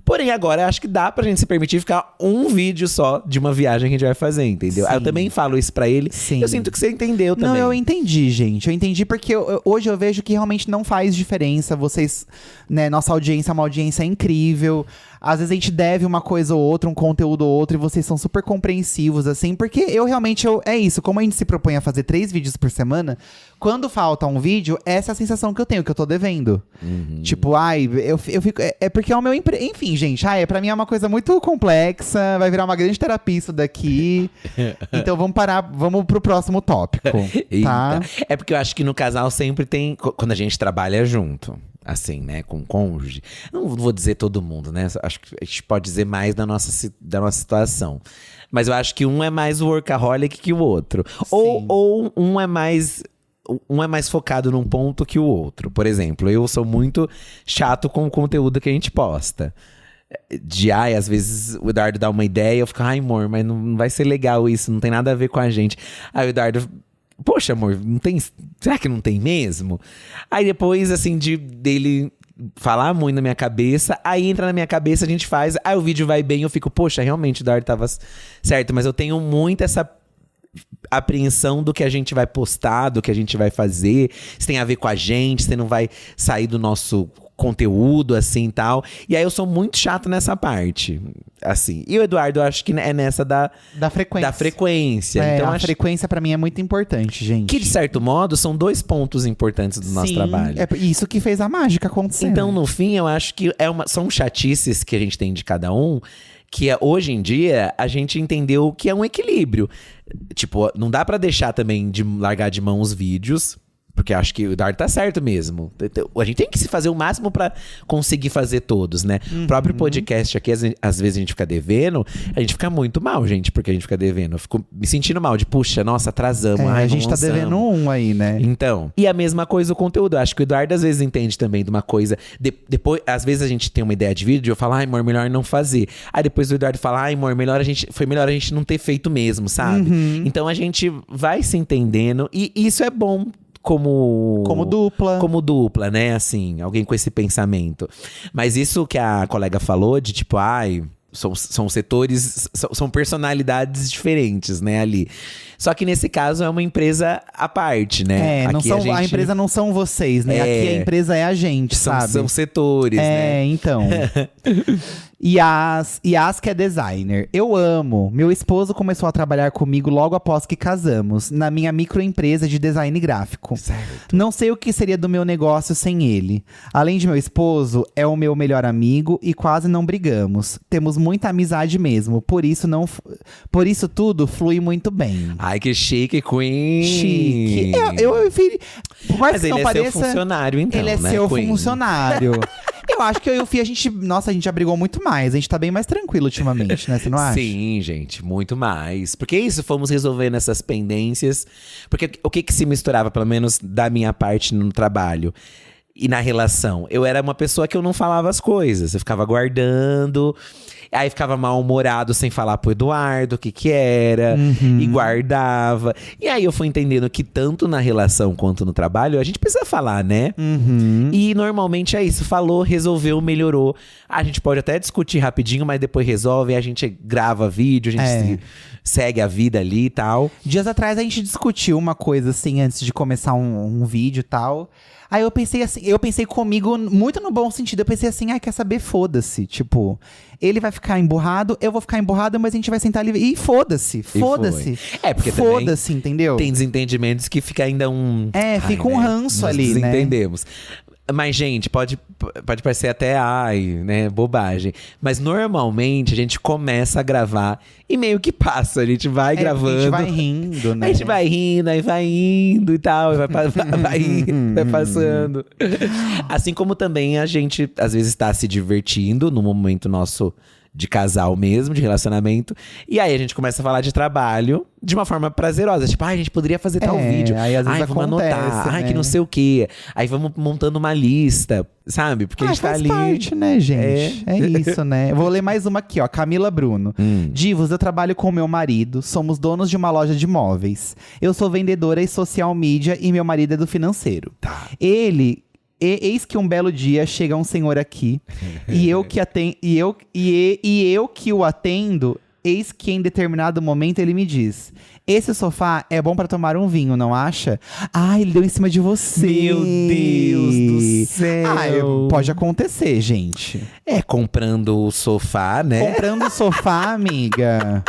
Porém, agora eu acho que dá pra gente se permitir ficar um vídeo só de uma viagem que a gente vai fazer, entendeu? Aí eu também falo isso pra ele. Sim. Eu sinto que você entendeu também. Não, eu entendi, gente. Eu entendi porque hoje eu vejo que realmente não faz diferença. Vocês, né, nossa audiência é uma audiência incrível. Às vezes a gente deve uma coisa ou outra, um conteúdo ou outro, e vocês são super compreensivos, assim. Porque eu realmente, é isso. Como a gente se propõe a fazer 3 vídeos por semana, quando falta um vídeo, essa é a sensação que eu tenho, que eu tô devendo. Tipo, eu fico… É porque é o meu… Enfim, gente, pra mim é uma coisa muito complexa. Vai virar uma grande terapia isso daqui. Então vamos pro próximo tópico, tá? É porque eu acho que no casal sempre tem… Quando a gente trabalha junto, assim, né, com o cônjuge. Não vou dizer todo mundo, né? Acho que a gente pode dizer mais da nossa situação. Mas eu acho que um é mais workaholic que o outro. Ou um é mais focado num ponto que o outro. Por exemplo, eu sou muito chato com o conteúdo que a gente posta. Às vezes o Eduardo dá uma ideia, eu fico, ai, amor, mas não vai ser legal isso, não tem nada a ver com a gente. Aí o Eduardo, poxa, amor, não tem, será que não tem mesmo? Aí depois, assim, dele falar muito na minha cabeça, aí entra na minha cabeça, a gente faz, aí o vídeo vai bem, eu fico, poxa, realmente o Eduardo tava certo, mas eu tenho muito essa apreensão do que a gente vai postar, do que a gente vai fazer, se tem a ver com a gente, se não vai sair do nosso conteúdo, assim, tal. E aí eu sou muito chato nessa parte, assim. E o Eduardo, eu acho que é nessa da frequência. Da frequência. Então, a frequência pra mim é muito importante, gente. Que, de certo modo, são 2 pontos importantes do nosso trabalho. É isso que fez a mágica acontecer. Então, no fim, eu acho que são chatices que a gente tem de cada um, que hoje em dia a gente entendeu que é um equilíbrio. Tipo, não dá pra deixar também de largar de mão os vídeos, porque acho que o Eduardo tá certo mesmo. A gente tem que se fazer o máximo pra conseguir fazer todos, né? O próprio podcast aqui, às vezes a gente fica devendo, a gente fica muito mal, gente, porque a gente fica devendo. Eu fico me sentindo mal de, puxa, nossa, atrasamos. A gente tá devendo um aí, né? Então. E a mesma coisa o conteúdo. Eu acho que o Eduardo às vezes entende também de uma coisa. Depois, às vezes a gente tem uma ideia de vídeo, eu falo, ai, amor, melhor não fazer. Aí depois o Eduardo fala, ai, amor, foi melhor a gente não ter feito mesmo, sabe? Então a gente vai se entendendo e isso é bom. Como dupla. Como dupla, né? Assim, alguém com esse pensamento. Mas isso que a colega falou de tipo, são setores, são personalidades diferentes, né, ali. Só que nesse caso é uma empresa à parte, né? Aqui a empresa não são vocês, né? Aqui a empresa é a gente, sabe? São setores, né? Então. Yas que é designer. Eu amo. Meu esposo começou a trabalhar comigo logo após que casamos, na minha microempresa de design gráfico. Certo. Não sei o que seria do meu negócio sem ele. Além de meu esposo, é o meu melhor amigo e quase não brigamos. Temos muita amizade mesmo, por isso tudo flui muito bem. Ai, que chique, Queen! Chique. Mas ele é seu funcionário, então, ele é né, seu Queen? funcionário. Eu acho que eu e o Fih, a gente já brigou muito mais. A gente tá bem mais tranquilo ultimamente, né? Você não acha? Sim, gente, muito mais. Porque isso, fomos resolvendo essas pendências. Porque o que se misturava, pelo menos da minha parte no trabalho e na relação? Eu era uma pessoa que eu não falava as coisas. Eu ficava guardando. Aí ficava mal-humorado sem falar pro Eduardo o que era. E guardava. E aí eu fui entendendo que tanto na relação quanto no trabalho, a gente precisa falar, né? E normalmente é isso. Falou, resolveu, melhorou. A gente pode até discutir rapidinho, mas depois resolve. A gente grava vídeo, a gente segue a vida ali e tal. Dias atrás a gente discutiu uma coisa assim, antes de começar um vídeo e tal. Aí eu pensei comigo, muito no bom sentido. Eu pensei assim, quer saber? Foda-se. Tipo, ele vai ficar emburrado, eu vou ficar emburrado, mas a gente vai sentar ali e foda-se. Porque foda-se, entendeu? Tem desentendimentos que fica ainda fica um ranço ali, né? Desentendemos. Mas, gente, pode parecer até, né, bobagem. Mas normalmente a gente começa a gravar e meio que passa. A gente vai gravando. A gente vai rindo, né? A gente vai rindo, aí vai indo e tal. Vai indo, vai passando. Assim como também a gente, às vezes, tá se divertindo no momento nosso de casal mesmo, de relacionamento. E aí a gente começa a falar de trabalho de uma forma prazerosa. Tipo, a gente poderia fazer tal vídeo. Aí às vezes vamos acontece, anotar. né? Que não sei o quê. Aí vamos montando uma lista, sabe? Porque a gente tá ali. Faz parte, né, gente? É isso, né? Eu vou ler mais uma aqui, ó. Camila Bruno. Divos, eu trabalho com meu marido. Somos donos de uma loja de móveis. Eu sou vendedora e social media e meu marido é do financeiro. Tá. Eis que um belo dia chega um senhor aqui e eu que o atendo, eis que em determinado momento ele me diz: esse sofá é bom pra tomar um vinho, não acha? Ele deu em cima de você. Meu Deus do céu. Pode acontecer, gente. Comprando o sofá, né? Comprando o sofá, amiga.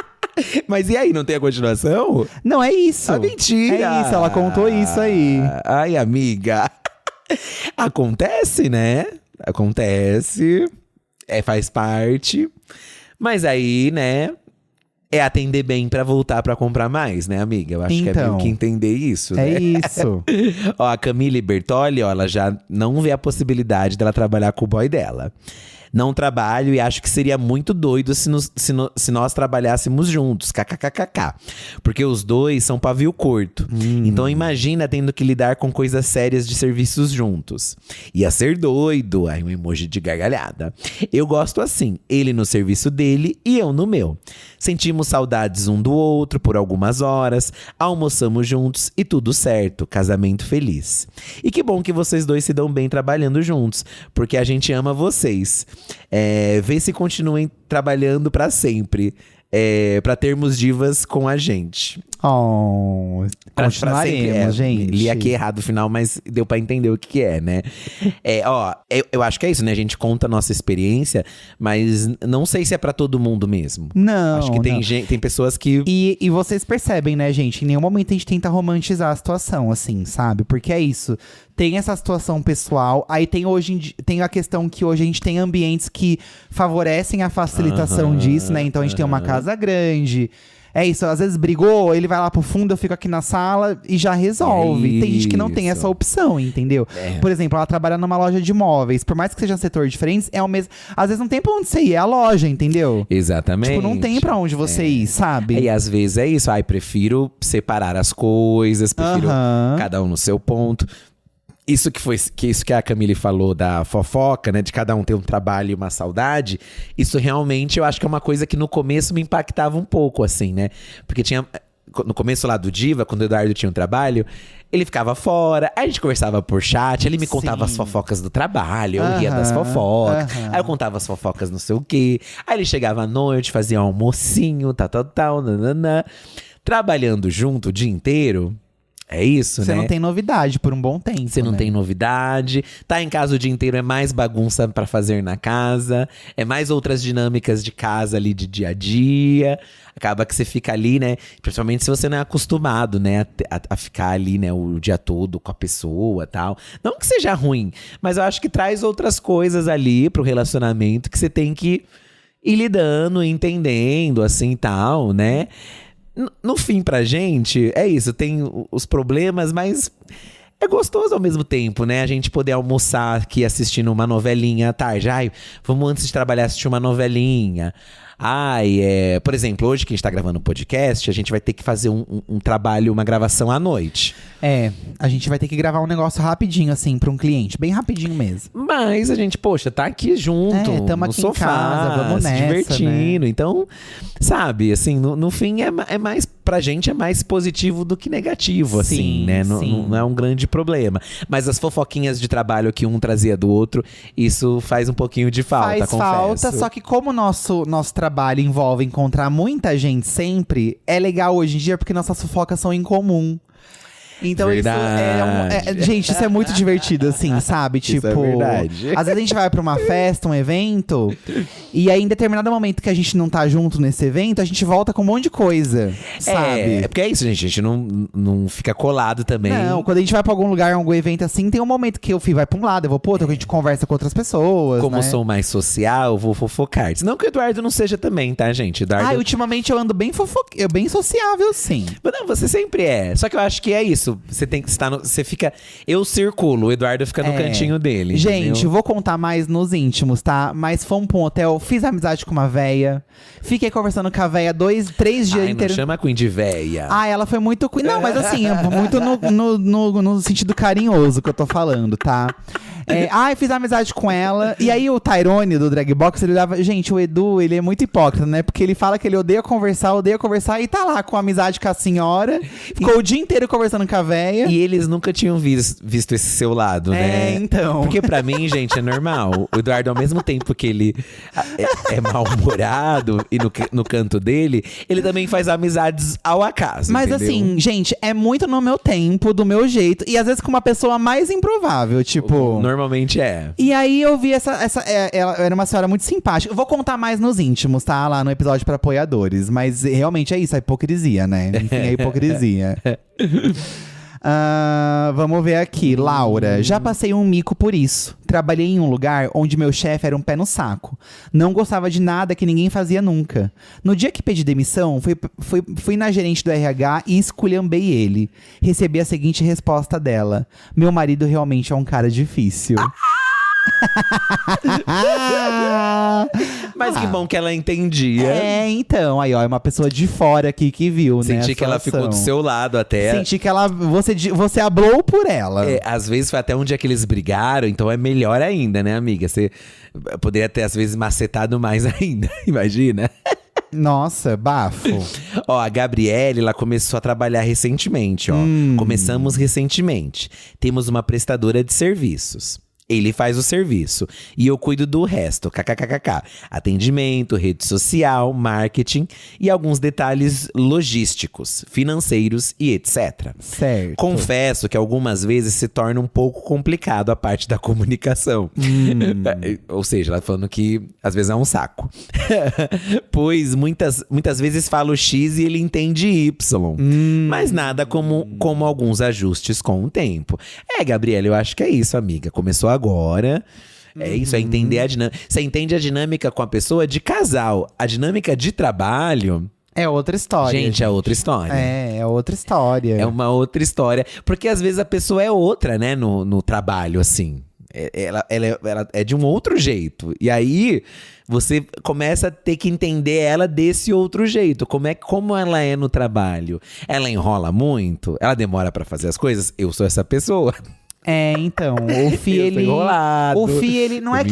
Mas e aí, não tem a continuação? Não, é isso. Mentira! É isso, ela contou isso aí. Ai, amiga. Acontece, né? Acontece. Faz parte. Mas aí, né? é atender bem pra voltar pra comprar mais, né, amiga? Eu acho que é meio que entender isso, né? É isso. Ó, a Camille Bertoli, ó, ela já não vê a possibilidade dela trabalhar com o boy dela. Não trabalho e acho que seria muito doido se nós trabalhássemos juntos. KKKKK. Porque os dois são pavio curto. Então imagina tendo que lidar com coisas sérias de serviços juntos. Ia ser doido. Aí um emoji de gargalhada. Eu gosto assim. Ele no serviço dele e eu no meu. Sentimos saudades um do outro por algumas horas. Almoçamos juntos e tudo certo. Casamento feliz. E que bom que vocês dois se dão bem trabalhando juntos. Porque a gente ama vocês. Vê se continuem trabalhando pra sempre. Pra termos divas com a gente. Continuaremos, gente. Li aqui errado o final, mas deu pra entender o que é, né? Eu acho que é isso, né? A gente conta a nossa experiência, mas não sei se é pra todo mundo mesmo. Não, acho que tem pessoas que… E vocês percebem, né, gente? Em nenhum momento a gente tenta romantizar a situação, assim, sabe? Porque é isso. Tem essa situação pessoal, aí tem a questão que hoje a gente tem ambientes que favorecem a facilitação disso, né? Então a gente tem uma casa grande. É isso, às vezes brigou, ele vai lá pro fundo, eu fico aqui na sala e já resolve. Tem gente que não tem essa opção, entendeu? Por exemplo, ela trabalha numa loja de móveis. Por mais que sejam setores diferentes, é o mesmo. Às vezes não tem pra onde você ir, é a loja, entendeu? Exatamente. Tipo, não tem pra onde você ir, sabe? E às vezes é isso, prefiro separar as coisas, prefiro cada um no seu ponto. Isso que a Camille falou da fofoca, né? De cada um ter um trabalho e uma saudade. Isso realmente eu acho que é uma coisa que no começo me impactava um pouco, assim, né? Porque no começo lá do Diva, quando o Eduardo tinha um trabalho, ele ficava fora, aí a gente conversava por chat, ele me contava as fofocas do trabalho, eu ria das fofocas, aí eu contava as fofocas não sei o quê. Aí ele chegava à noite, fazia um almocinho, tal, nananã. Trabalhando junto o dia inteiro… É isso, né? Você não tem novidade por um bom tempo. Você não tem novidade. Tá em casa o dia inteiro, é mais bagunça pra fazer na casa. É mais outras dinâmicas de casa ali, de dia a dia. Acaba que você fica ali, né? Principalmente se você não é acostumado, né? A ficar ali, né? O dia todo com a pessoa e tal. Não que seja ruim, mas eu acho que traz outras coisas ali pro relacionamento que você tem que ir lidando, entendendo, assim e tal, né? No fim, pra gente, é isso, tem os problemas, mas é gostoso ao mesmo tempo, né? A gente poder almoçar aqui assistindo uma novelinha à tarde. Vamos antes de trabalhar assistir uma novelinha. Por exemplo, hoje que a gente tá gravando o podcast, a gente vai ter que fazer um trabalho, uma gravação à noite. A gente vai ter que gravar um negócio rapidinho, assim, pra um cliente. Bem rapidinho mesmo. Mas a gente, tá aqui junto, tamo no aqui sofá, em casa, vamos se nessa, divertindo. né? Então, sabe, assim, no fim é mais… Pra gente é mais positivo do que negativo, assim, né? Não é um grande problema. Mas as fofoquinhas de trabalho que um trazia do outro, isso faz um pouquinho de falta, confesso. Faz falta, só que como o nosso trabalho envolve encontrar muita gente sempre, é legal hoje em dia porque nossas fofocas são em comum. Então gente, isso é muito divertido, assim, sabe? Isso é verdade. Às vezes a gente vai pra uma festa, um evento, e aí em determinado momento que a gente não tá junto nesse evento, a gente volta com um monte de coisa, sabe? É porque é isso, gente. A gente não fica colado também. Não, quando a gente vai pra algum lugar, algum evento assim, tem um momento que eu vai pra um lado, eu vou pro outro, que a gente conversa com outras pessoas, Como né? eu sou mais social, eu vou fofocar. Não que o Eduardo não seja também, tá, gente? Eduardo… Ultimamente eu ando bem bem sociável, sim. Mas não, você sempre é. Só que eu acho que é isso. Você tem que estar você fica… Eu circulo, o Eduardo fica no cantinho dele. Gente, entendeu? vou contar mais nos íntimos, tá? Mas fomos pra um hotel, fiz amizade com uma véia. Fiquei conversando com a véia 3 dias inteiros. Não chama a Queen de véia. Ela foi muito… Não, mas assim, muito no sentido carinhoso que eu tô falando, tá? Fiz amizade com ela. E aí o Tyrone do Drag Box, ele dava… Gente, o Edu, ele é muito hipócrita, né? Porque ele fala que ele odeia conversar e tá lá com amizade com a senhora. Ficou o dia inteiro conversando com a véia. E eles nunca tinham visto esse seu lado, né? Então. Porque pra mim, gente, é normal. O Eduardo, ao mesmo tempo que ele é mal-humorado e no canto dele, ele também faz amizades ao acaso, Mas entendeu? assim, gente, é muito no meu tempo, do meu jeito. E às vezes com uma pessoa mais improvável, tipo… Normalmente é. E aí eu vi ela era uma senhora muito simpática. Eu vou contar mais nos íntimos, tá? Lá no episódio pra apoiadores. Mas realmente é isso, a hipocrisia, né? Enfim, a hipocrisia. Vamos ver aqui, Laura. Já passei um mico por isso. Trabalhei em um lugar onde meu chefe era um pé no saco. Não gostava de nada que ninguém fazia nunca. No dia que pedi demissão, fui na gerente do RH e esculhambei ele. Recebi a seguinte resposta dela: meu marido realmente é um cara difícil. Mas que bom que ela entendia. Então, aí ó, é uma pessoa de fora aqui que viu, né? Senti que ela ficou do seu lado até. Senti que você hablou por ela. Às vezes foi até um dia que eles brigaram, então é melhor ainda, né, amiga? Você poderia ter, às vezes, macetado mais ainda, imagina? Nossa, bafo. Ó, a Gabriele, ela começou a trabalhar recentemente, ó. Começamos recentemente. Temos uma prestadora de serviços. Ele faz o serviço e eu cuido do resto, kkkk. Atendimento, rede social, marketing e alguns detalhes logísticos, financeiros e etc. Certo. Confesso que algumas vezes se torna um pouco complicado a parte da comunicação. Ou seja, ela falando que às vezes é um saco. Pois muitas vezes falo X e ele entende Y. Mas nada como alguns ajustes com o tempo. Gabriela, eu acho que é isso, amiga. Começou agora. É isso, é entender a dinâmica. Você entende a dinâmica com a pessoa de casal. A dinâmica de trabalho… É outra história. Gente, é outra história. É outra história. É uma outra história. Porque às vezes a pessoa é outra, né, no trabalho, assim. Ela é de um outro jeito. E aí, você começa a ter que entender ela desse outro jeito. Como ela é no trabalho. Ela enrola muito? Ela demora pra fazer as coisas? Eu sou essa pessoa. Então, o Fih, ele não é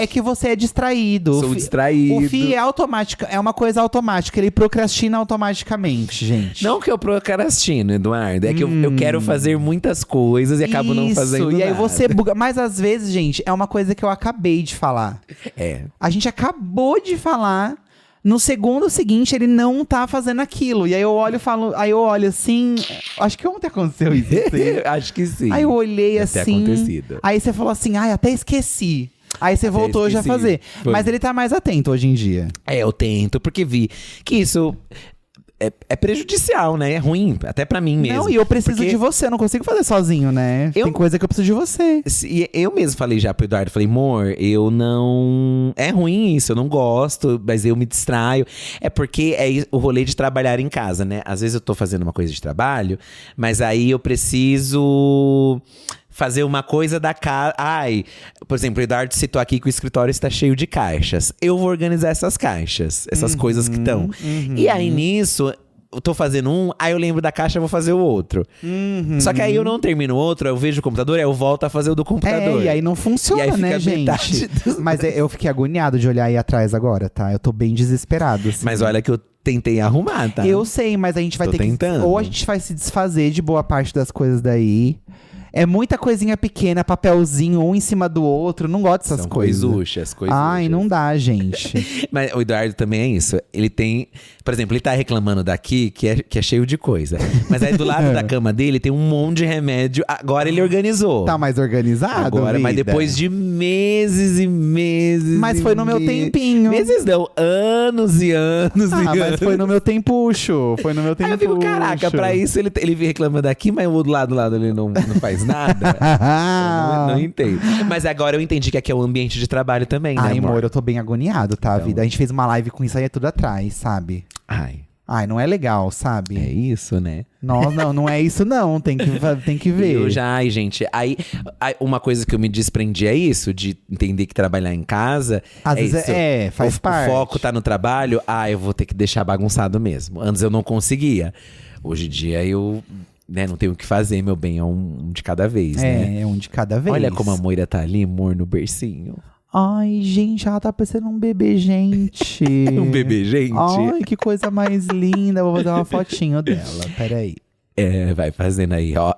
que você é distraído. Sou distraído. O Fih é automático, é uma coisa automática, ele procrastina automaticamente, gente. Não que eu procrastino, Eduardo, é que eu quero fazer muitas coisas e acabo não fazendo e aí nada. você buga, mas às vezes, gente, é uma coisa que eu acabei de falar. A gente acabou de falar. No segundo seguinte, ele não tá fazendo aquilo. E aí eu olho e falo… Aí eu olho assim… Acho que ontem aconteceu isso. Acho que sim. Aí eu olhei Deve ter assim… acontecido. Aí você falou assim… até esqueci. Aí você voltou já a fazer. Foi. Mas ele tá mais atento hoje em dia. Eu tento, porque vi que isso… É prejudicial, né? É ruim, até pra mim mesmo. Não, e eu preciso de você, eu não consigo fazer sozinho, né? Tem coisa que eu preciso de você. Eu mesmo falei já pro Eduardo, falei, amor, eu não… É ruim isso, eu não gosto, mas eu me distraio. É porque é o rolê de trabalhar em casa, né? Às vezes eu tô fazendo uma coisa de trabalho, mas aí eu preciso… fazer uma coisa da casa… por exemplo, o Eduardo citou aqui que o escritório está cheio de caixas. Eu vou organizar essas caixas, essas coisas que estão. E aí, nisso… eu tô fazendo aí eu lembro da caixa, eu vou fazer o outro. Só que aí eu não termino o outro, eu vejo o computador, aí eu volto a fazer o do computador. E aí não funciona, e aí né, gente? Mas eu fiquei agoniado de olhar aí atrás agora, tá? Eu tô bem desesperado, assim. Mas olha que eu tentei arrumar, tá? Eu sei, mas a gente vai ter tentando. que… Ou a gente vai se desfazer de boa parte das coisas daí… É muita coisinha pequena, papelzinho, um em cima do outro. Não gosto dessas coisas. Coisuchas. Ai, não dá, gente. Mas o Eduardo também é isso. Ele tem… Por exemplo, ele tá reclamando daqui que é cheio de coisa. Mas aí do lado da cama dele tem um monte de remédio. Agora ele organizou. Tá mais organizado, agora, mas depois de meses e meses. Mas foi no meu tempinho. Meses não, anos e anos e anos. Mas foi no meu tempuxo. Foi no meu tempuxo. Aí eu fico, caraca, pra isso ele reclama daqui, mas o do lado ele não faz nada. Eu não entendo. Mas agora eu entendi que aqui é o ambiente de trabalho também, né, amor? Eu tô bem agoniado, tá, vida? A gente fez uma live com isso aí tudo atrás, sabe? Ai, não é legal, sabe? É isso, né? Não é isso não, tem que ver. Gente, aí uma coisa que eu me desprendi é isso, de entender que trabalhar em casa… Às vezes faz parte. O foco tá no trabalho, eu vou ter que deixar bagunçado mesmo. Antes eu não conseguia. Hoje em dia eu… não tenho o que fazer, meu bem, é um de cada vez, né? É um de cada vez. Olha como a Moira tá ali, amor, no bercinho. Ai, gente, ela tá parecendo um bebê, gente. Um bebê, gente? Ai, que coisa mais linda. Vou fazer uma fotinho dela, peraí. Vai fazendo aí, ó.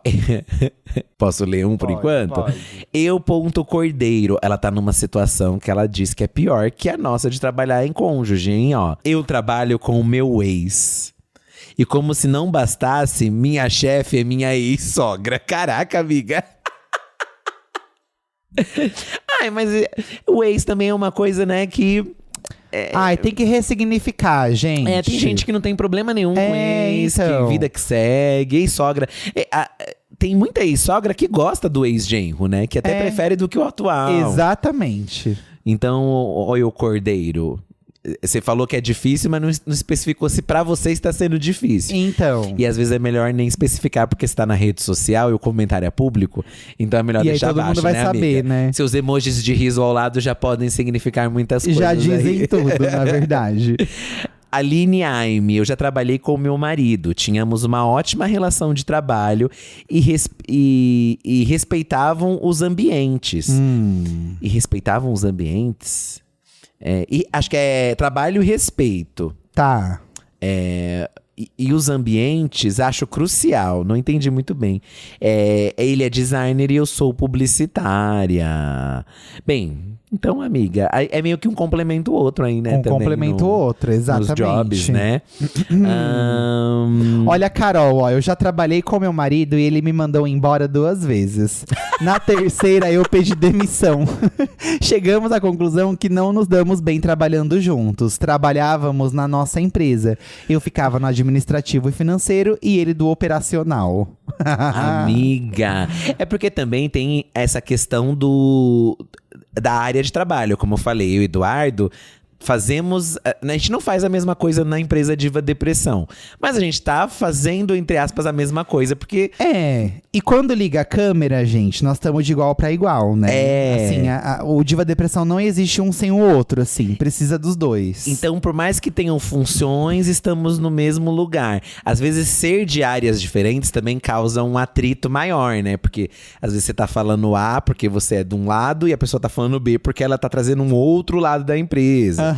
Posso ler um por enquanto? Pode. Eu.cordeiro, ela tá numa situação que ela diz que é pior que a nossa de trabalhar em cônjuge, hein, ó. Eu trabalho com o meu ex. E como se não bastasse, minha chefe é minha ex-sogra. Caraca, amiga. Mas o ex também é uma coisa, né, que… Ai, tem que ressignificar, gente. Tem gente que não tem problema nenhum com ex, então. que vida que segue, ex-sogra. Tem muita ex-sogra que gosta do ex-genro, né? Que até prefere do que o atual. Exatamente. Então, olha o cordeiro. Você falou que é difícil, mas não especificou se pra você está sendo difícil. Então. E às vezes é melhor nem especificar, porque você tá na rede social e o comentário é público. Então é melhor E aí deixar todo abaixo, mundo vai né, saber, amiga? né? Seus emojis de riso ao lado já podem significar muitas coisas. Já dizem aí. tudo, na verdade. Aline Aime, eu já trabalhei com meu marido. Tínhamos uma ótima relação de trabalho e respeitavam os ambientes. E respeitavam os ambientes? E acho que é trabalho e respeito. Tá. E os ambientes, acho crucial. Não entendi muito bem. Ele é designer e eu sou publicitária. Bem, então, amiga, é meio que um complemento o outro aí, né? Um complemento o outro, exatamente. Nos jobs, né? Olha, Carol, ó, eu já trabalhei com meu marido e ele me mandou embora 2 vezes. Na terceira, eu pedi demissão. Chegamos à conclusão que não nos damos bem trabalhando juntos. Trabalhávamos na nossa empresa. Eu ficava no administrativo e financeiro e ele do operacional. Amiga, é porque também tem essa questão da área de trabalho. Como eu falei, eu e o Eduardo fazemos… A gente não faz a mesma coisa na empresa Diva Depressão. Mas a gente tá fazendo, entre aspas, a mesma coisa, porque… E quando liga a câmera, gente, nós estamos de igual pra igual, né? Assim, o Diva Depressão não existe um sem o outro, assim. Precisa dos dois. Então, por mais que tenham funções, estamos no mesmo lugar. Às vezes, ser de áreas diferentes também causa um atrito maior, né? Porque às vezes você tá falando A porque você é de um lado e a pessoa tá falando B porque ela tá trazendo um outro lado da empresa.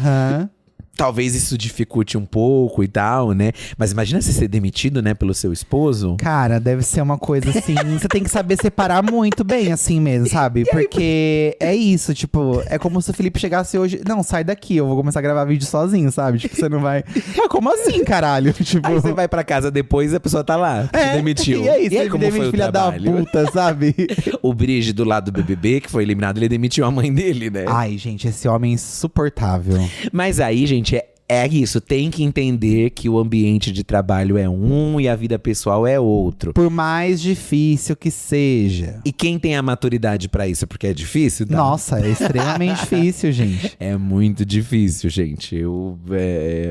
Talvez isso dificulte um pouco e tal, né? Mas imagina você ser demitido, né, pelo seu esposo. Cara, deve ser uma coisa assim… Você tem que saber separar muito bem, assim mesmo, sabe? Porque é isso, tipo… É como se o Felipe chegasse hoje… Não, sai daqui, eu vou começar a gravar vídeo sozinho, sabe? Tipo, você não vai… Como assim, caralho? Tipo… Aí você vai pra casa depois e a pessoa tá lá, te demitiu. E é isso, aí, como foi o filha trabalho? da puta, sabe? O Brígido lá do BBB, que foi eliminado, ele demitiu a mãe dele, né? Ai, gente, esse homem é insuportável. Mas aí, gente, é isso, tem que entender que o ambiente de trabalho é um e a vida pessoal é outro. Por mais difícil que seja. E quem tem a maturidade pra isso? Porque é difícil, tá? Nossa, é extremamente difícil, gente. É muito difícil, gente.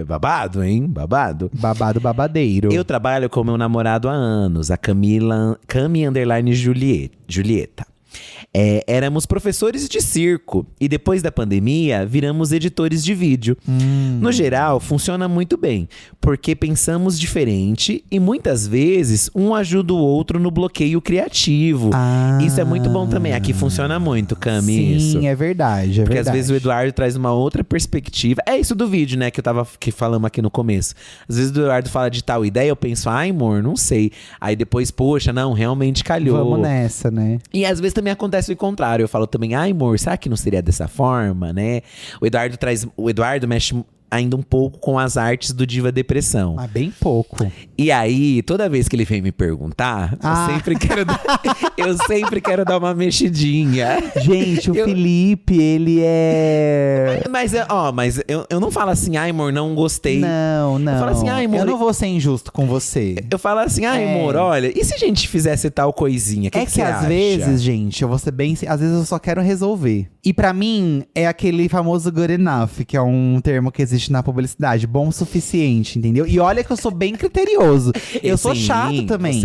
Babado, hein? Babado. Babado babadeiro. Eu trabalho com meu namorado há anos, a Cami Julieta. Éramos professores de circo e depois da pandemia viramos editores de vídeo. No geral, funciona muito bem, porque pensamos diferente e muitas vezes um ajuda o outro no bloqueio criativo. Isso é muito bom também. Aqui funciona muito, Cami, Sim, isso. é verdade, Porque às vezes o Eduardo traz uma outra perspectiva. É isso do vídeo, né, que falamos aqui no começo. Às vezes o Eduardo fala de tal ideia, eu penso, ai amor, não sei. Aí depois, poxa, não, realmente calhou. Vamos nessa, né? E às vezes também acontece o contrário. Eu falo também, ai amor, será que não seria dessa forma, né? O Eduardo mexe ainda um pouco com as artes do Diva Depressão. Mas bem pouco. E aí, toda vez que ele vem me perguntar, eu sempre quero dar uma mexidinha. Gente, o Felipe, ele é… Mas eu não falo assim, ai amor, não gostei. Não. Eu falo assim, ai amor… Eu não vou ser injusto com você. Eu falo assim, ai amor, olha, e se a gente fizesse tal coisinha? Que você às acha? vezes, gente, eu vou ser bem… Às vezes eu só quero resolver. E pra mim, é aquele famoso good enough, que é um termo que existe na publicidade. Bom o suficiente, entendeu? E olha que eu sou bem criterioso. Eu sou chato também.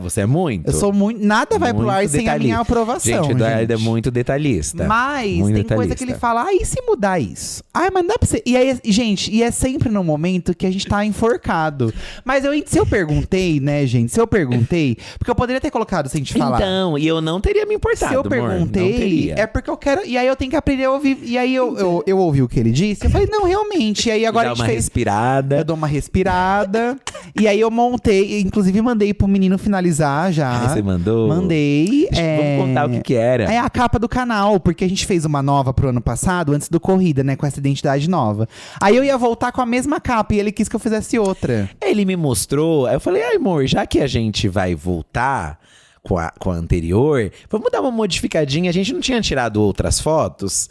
Você é muito. Eu sou muito… Nada vai pro ar sem a minha aprovação, gente. O Eduardo é muito detalhista. Mas tem coisa que ele fala, e se mudar isso? Mas não dá pra ser… E aí, gente, é sempre no momento que a gente tá enforcado. Mas se eu perguntei, né, gente? Porque eu poderia ter colocado sem te falar. Então, e eu não teria me importado, se eu perguntei, é porque eu quero… E aí eu tenho que aprender a ouvir. E aí eu ouvi o que ele disse. Eu falei, não, realmente. E aí agora a gente respirada. Eu dou uma respirada. E aí eu montei, inclusive mandei pro menino finalizar já. Você mandou? Mandei. Vamos contar o que era. É a capa do canal, porque a gente fez uma nova pro ano passado, antes do Corrida, né? Com essa identidade nova. Aí eu ia voltar com a mesma capa e ele quis que eu fizesse outra. Ele me mostrou, aí eu falei, ai amor, já que a gente vai voltar com a anterior, vamos dar uma modificadinha. A gente não tinha tirado outras fotos.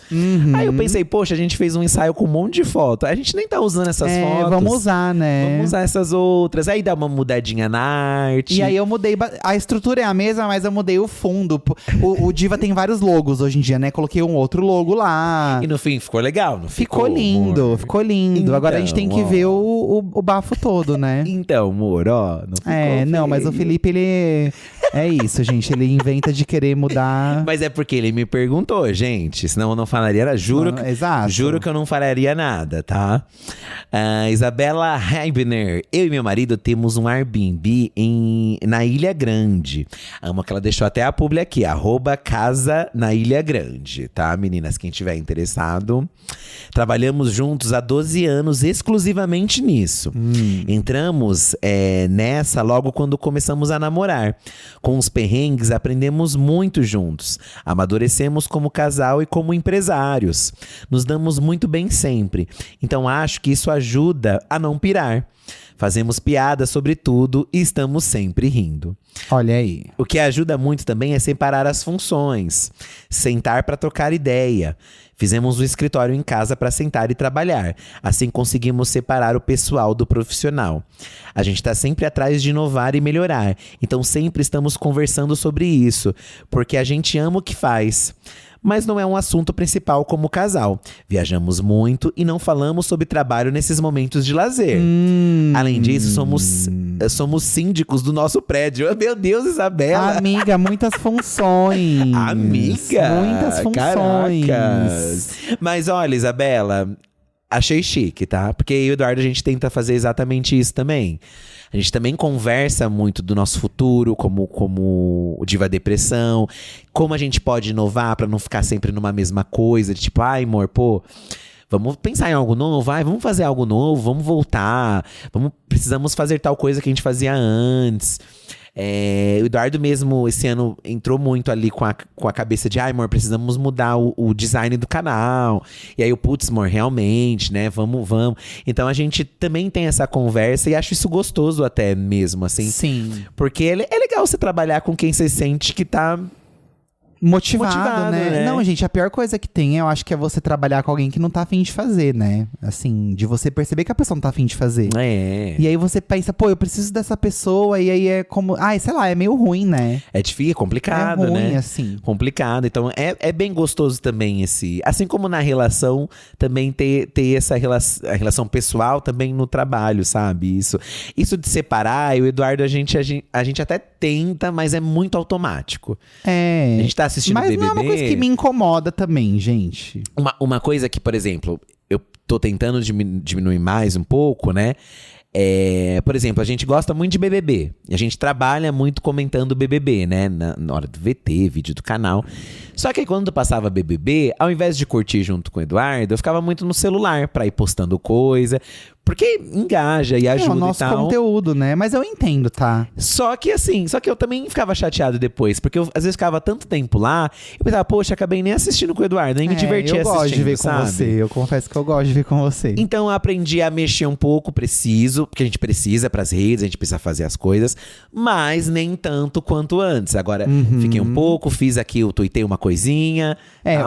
Aí eu pensei, poxa, a gente fez um ensaio com um monte de foto. A gente nem tá usando essas fotos. Vamos usar, né? Vamos usar essas outras. Aí dá uma mudadinha na arte. E aí eu mudei, a estrutura é a mesma, mas eu mudei o fundo. O Diva tem vários logos hoje em dia, né? Coloquei um outro logo lá. E no fim, ficou legal, não ficou? Ficou lindo, amor? ficou lindo. Então, Agora a gente tem que ver o bafo todo, né? Então, amor, ó, não ficou Não, mas o feio. Felipe, ele… É isso, gente. Ele inventa de querer mudar. Mas é porque ele me perguntou, gente. Senão eu não falaria nada. Juro, Não, exato. Juro que eu não falaria nada, tá? Isabela Heibner. Eu e meu marido temos um Airbnb na Ilha Grande. Amo que ela deixou até a publi aqui. @casa na Ilha Grande, tá, meninas? Quem tiver interessado. Trabalhamos juntos há 12 anos, exclusivamente nisso. Entramos nessa logo quando começamos a namorar. Com os perrengues, aprendemos muito juntos. Amadurecemos como casal e como empresários. Nos damos muito bem sempre. Então acho que isso ajuda a não pirar. Fazemos piadas sobre tudo e estamos sempre rindo. Olha aí. O que ajuda muito também é separar as funções. Sentar para trocar ideia. Fizemos um escritório em casa para sentar e trabalhar. Assim conseguimos separar o pessoal do profissional. A gente está sempre atrás de inovar e melhorar. Então sempre estamos conversando sobre isso. Porque a gente ama o que faz. Mas não é um assunto principal como casal. Viajamos muito e não falamos sobre trabalho nesses momentos de lazer. Além disso, somos síndicos do nosso prédio. Meu Deus, Isabela! Amiga, muitas funções. Amiga! Muitas funções. Caracas. Mas olha, Isabela, achei chique, tá? Porque eu e o Eduardo, a gente tenta fazer exatamente isso também. A gente também conversa muito do nosso futuro, como o Diva Depressão. Como a gente pode inovar pra não ficar sempre numa mesma coisa. De tipo, ai, amor, pô… Vamos pensar em algo novo, vamos fazer algo novo, vamos voltar. Precisamos fazer tal coisa que a gente fazia antes. O Eduardo mesmo, esse ano, entrou muito ali com a cabeça de… Ai, amor, precisamos mudar o design do canal. E aí putz, amor, realmente, né? Vamos. Então a gente também tem essa conversa e acho isso gostoso até mesmo, assim. Sim. Porque é legal você trabalhar com quem você sente que tá… Motivado, né? Não, gente, a pior coisa que tem, eu acho que é você trabalhar com alguém que não tá afim de fazer, né? Assim, de você perceber que a pessoa não tá afim de fazer. E aí você pensa, pô, eu preciso dessa pessoa, e aí é como… Ai, sei lá, é meio ruim, né? É difícil, é complicado, é ruim, né? assim. Complicado. Então é bem gostoso também esse… Assim como na relação, também ter essa a relação pessoal também no trabalho, sabe? Isso de separar, eu e o Eduardo, a gente até tenta, mas é muito automático. A gente tá assistindo mas BBB… Mas não é uma coisa que me incomoda também, gente. Uma coisa que, por exemplo, eu tô tentando diminuir mais um pouco, né? Por exemplo, a gente gosta muito de BBB. A gente trabalha muito comentando BBB, né? Na hora do VT, vídeo do canal. Só que aí, quando passava BBB, ao invés de curtir junto com o Eduardo, eu ficava muito no celular pra ir postando coisa. Porque engaja e ajuda o nosso e tal. conteúdo, né? Mas eu entendo, tá? Só que eu também ficava chateado depois. Porque eu, às vezes, ficava tanto tempo lá. Eu pensava, poxa, acabei nem assistindo com o Eduardo. Nem me diverti assistindo, eu gosto de ver sabe? com você. Eu confesso que eu gosto de ver com você. Então eu aprendi a mexer um pouco, porque a gente precisa pras redes, a gente precisa fazer as coisas. Mas nem tanto quanto antes. Agora, fiquei um pouco, fiz aqui, eu tuitei uma coisinha.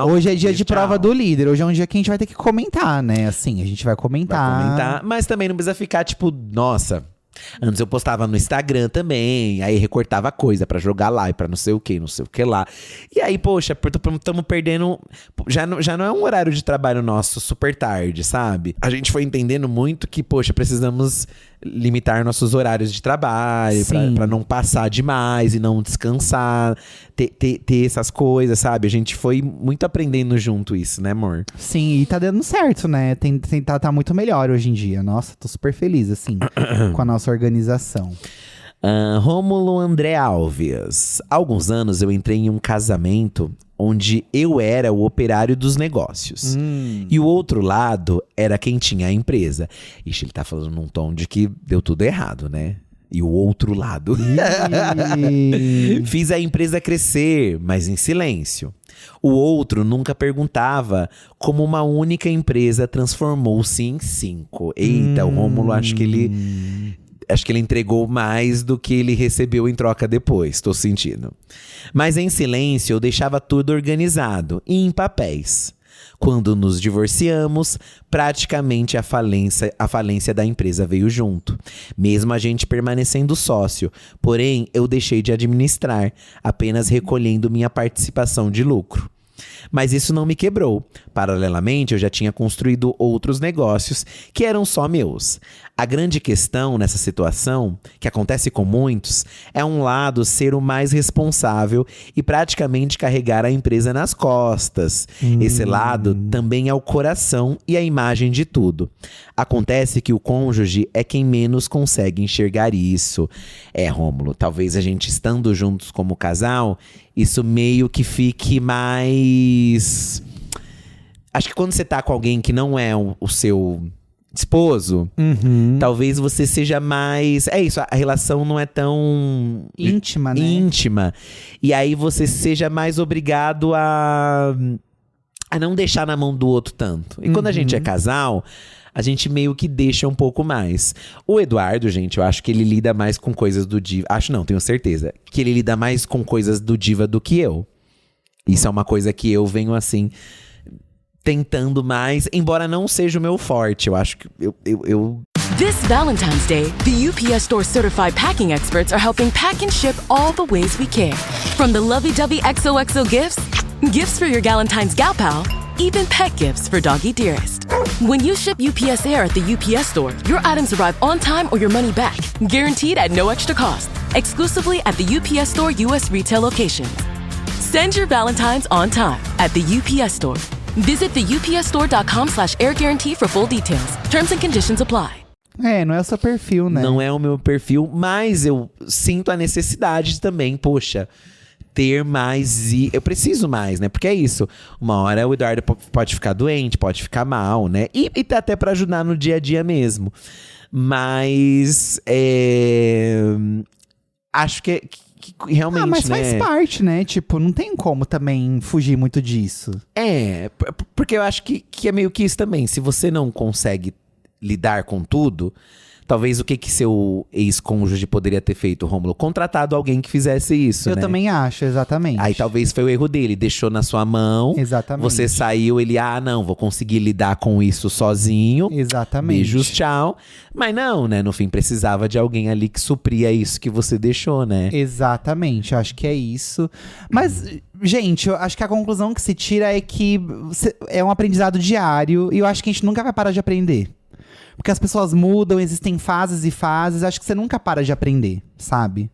Hoje é dia de prova do líder. Hoje é um dia que a gente vai ter que comentar, né? Assim, a gente vai comentar. Mas também não precisa ficar tipo, nossa… Antes eu postava no Instagram também, aí recortava coisa pra jogar lá e pra não sei o que lá. E aí, poxa, estamos perdendo… Já não é um horário de trabalho nosso super tarde, sabe? A gente foi entendendo muito que, poxa, precisamos limitar nossos horários de trabalho pra não passar demais e não descansar, ter essas coisas, sabe? A gente foi muito aprendendo junto isso, né, amor? Sim, e tá dando certo, né? Tá muito melhor hoje em dia. Nossa, tô super feliz, assim, com a nossa organização. Rômulo André Alves. Há alguns anos eu entrei em um casamento onde eu era o operário dos negócios. E o outro lado era quem tinha a empresa. Ixi, ele tá falando num tom de que deu tudo errado, né? E o outro lado. Fiz a empresa crescer, mas em silêncio. O outro nunca perguntava como uma única empresa transformou-se em 5. Eita, o Rômulo, acho que ele… Acho que ele entregou mais do que ele recebeu em troca depois, tô sentindo. Mas em silêncio eu deixava tudo organizado e em papéis. Quando nos divorciamos, praticamente a falência da empresa veio junto. Mesmo a gente permanecendo sócio. Porém, eu deixei de administrar, apenas recolhendo minha participação de lucro. Mas isso não me quebrou. Paralelamente, eu já tinha construído outros negócios que eram só meus. A grande questão nessa situação, que acontece com muitos, é um lado ser o mais responsável e praticamente carregar a empresa nas costas. Esse lado também é o coração e a imagem de tudo. Acontece que o cônjuge é quem menos consegue enxergar isso. Rômulo, talvez a gente estando juntos como casal, isso meio que fique mais… Acho que quando você tá com alguém que não é o seu esposo, talvez você seja mais… É isso, a relação não é tão… Íntima, né? Íntima. E aí você seja mais obrigado a não deixar na mão do outro tanto. E quando a gente é casal, a gente meio que deixa um pouco mais. O Eduardo, gente, eu acho que ele lida mais com coisas do diva… Acho não, tenho certeza. Que ele lida mais com coisas do diva do que eu. Isso é uma coisa que eu venho assim… tentando mais, embora não seja o meu forte. Eu acho que eu… This Valentine's Day, the UPS Store certified packing experts are helping pack and ship all the ways we care. From the lovey-dovey XOXO gifts, gifts for your Galentine's gal pal, even pet gifts for doggy dearest. When you ship UPS Air at the UPS Store, your items arrive on time or your money back, guaranteed at no extra cost, exclusively at the UPS Store US retail locations. Send your Valentine's on time at the UPS Store. Visit theupsstore.com/air guarantee for full details. Terms and conditions apply. Não é o seu perfil, né? Não é o meu perfil, mas eu sinto a necessidade também, poxa, ter mais e… Eu preciso mais, né? Porque é isso. Uma hora o Eduardo pode ficar doente, pode ficar mal, né? E tá até pra ajudar no dia a dia mesmo. Mas… acho que realmente, mas faz parte, né? Tipo, não tem como também fugir muito disso. Porque eu acho que é meio que isso também. Se você não consegue lidar com tudo, talvez o que seu ex-cônjuge poderia ter feito, Rômulo? Contratado alguém que fizesse isso, Eu né? também acho, exatamente. Aí talvez foi o erro dele, deixou na sua mão. Exatamente. Você saiu, ele, não, vou conseguir lidar com isso sozinho. Exatamente. Beijos, tchau. Mas não, né? No fim, precisava de alguém ali que supria isso que você deixou, né? Exatamente, eu acho que é isso. Mas, gente, eu acho que a conclusão que se tira é que é um aprendizado diário. E eu acho que a gente nunca vai parar de aprender. Porque as pessoas mudam, existem fases e fases. Acho que você nunca para de aprender, sabe?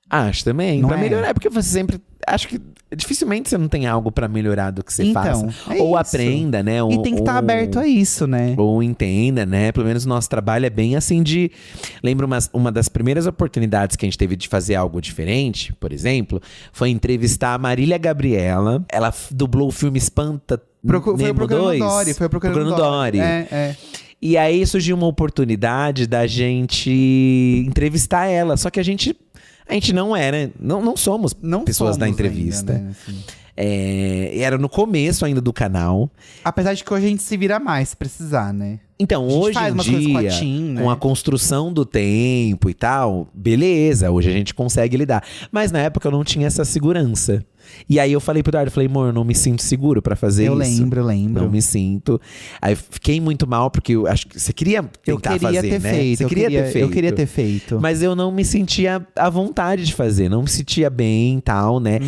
Acho também. Não pra é? melhorar, porque você sempre… Acho que dificilmente você não tem algo pra melhorar do que você Então, faça. é Ou isso. aprenda, né? E tem que estar aberto a isso, né? Ou entenda, né? Pelo menos o nosso trabalho é bem assim de… Lembro uma das primeiras oportunidades que a gente teve de fazer algo diferente, por exemplo, foi entrevistar a Marília Gabriela. Ela dublou o filme Espanta Foi o Nemo 2. Foi o Procurando Dory. E aí surgiu uma oportunidade da gente entrevistar ela. Só que a gente não era, não somos pessoas da entrevista. Ainda, né? Assim. Era no começo ainda do canal. Apesar de que hoje a gente se vira mais se precisar, né? Então, A gente hoje faz em umas coisas com a dia, Tim, né? com a construção do tempo e tal, beleza, hoje a gente consegue lidar. Mas na época eu não tinha essa segurança. E aí eu falei pro Eduardo, amor, eu não me sinto seguro pra fazer Eu isso. lembro. Não me sinto. Aí fiquei muito mal, porque eu acho que você queria tentar fazer, né? Você queria ter feito. Eu queria ter feito. Mas eu não me sentia à vontade de fazer, não me sentia bem e tal, né?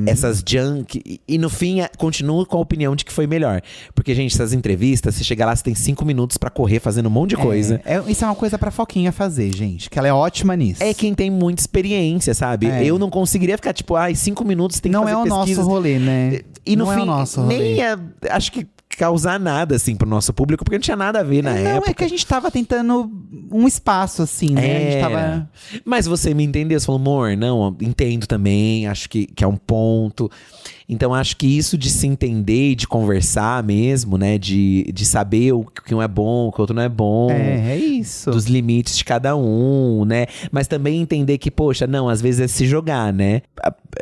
Essas junk. E no fim, continuo com a opinião de que foi melhor. Porque, gente, essas entrevistas, você chega lá, você tem 5 minutos pra correr fazendo um monte de coisa. Isso é uma coisa pra Foquinha fazer, gente. Que ela é ótima nisso. É quem tem muita experiência, sabe? Eu não conseguiria ficar, tipo, 5 minutos tem que Não fazer é o pesquisas. nosso rolê, né? E no não fim, é o nosso rolê. nem ia, acho que causar nada, assim, pro nosso público, porque não tinha nada a ver na época. Não, é que a gente tava tentando um espaço, assim, né? A gente tava… Mas você me entendeu, você falou, amor, não, entendo também, acho que é um ponto. Então, acho que isso de se entender e de conversar mesmo, né? De saber o que um é bom, o que o outro não é bom. É isso. Dos limites de cada um, né? Mas também entender que, poxa, não, às vezes é se jogar, né?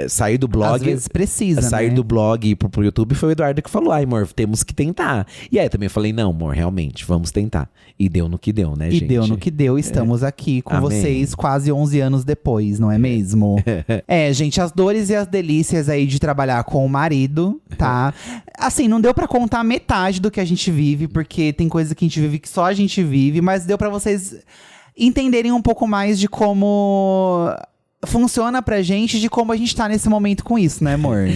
Sair do blog… Às vezes precisa, Sair né? do blog e ir pro YouTube foi o Eduardo que falou, amor, temos que tentar. E aí eu também falei, não, amor, realmente, vamos tentar. E deu no que deu, né, gente? E deu no que deu, estamos aqui com Amém. vocês quase 11 anos depois, não é mesmo? Gente, as dores e as delícias aí de trabalhar com o marido, tá? Assim, não deu pra contar metade do que a gente vive, porque tem coisa que a gente vive que só a gente vive, mas deu pra vocês entenderem um pouco mais de como funciona pra gente, de como a gente tá nesse momento com isso, né, amor?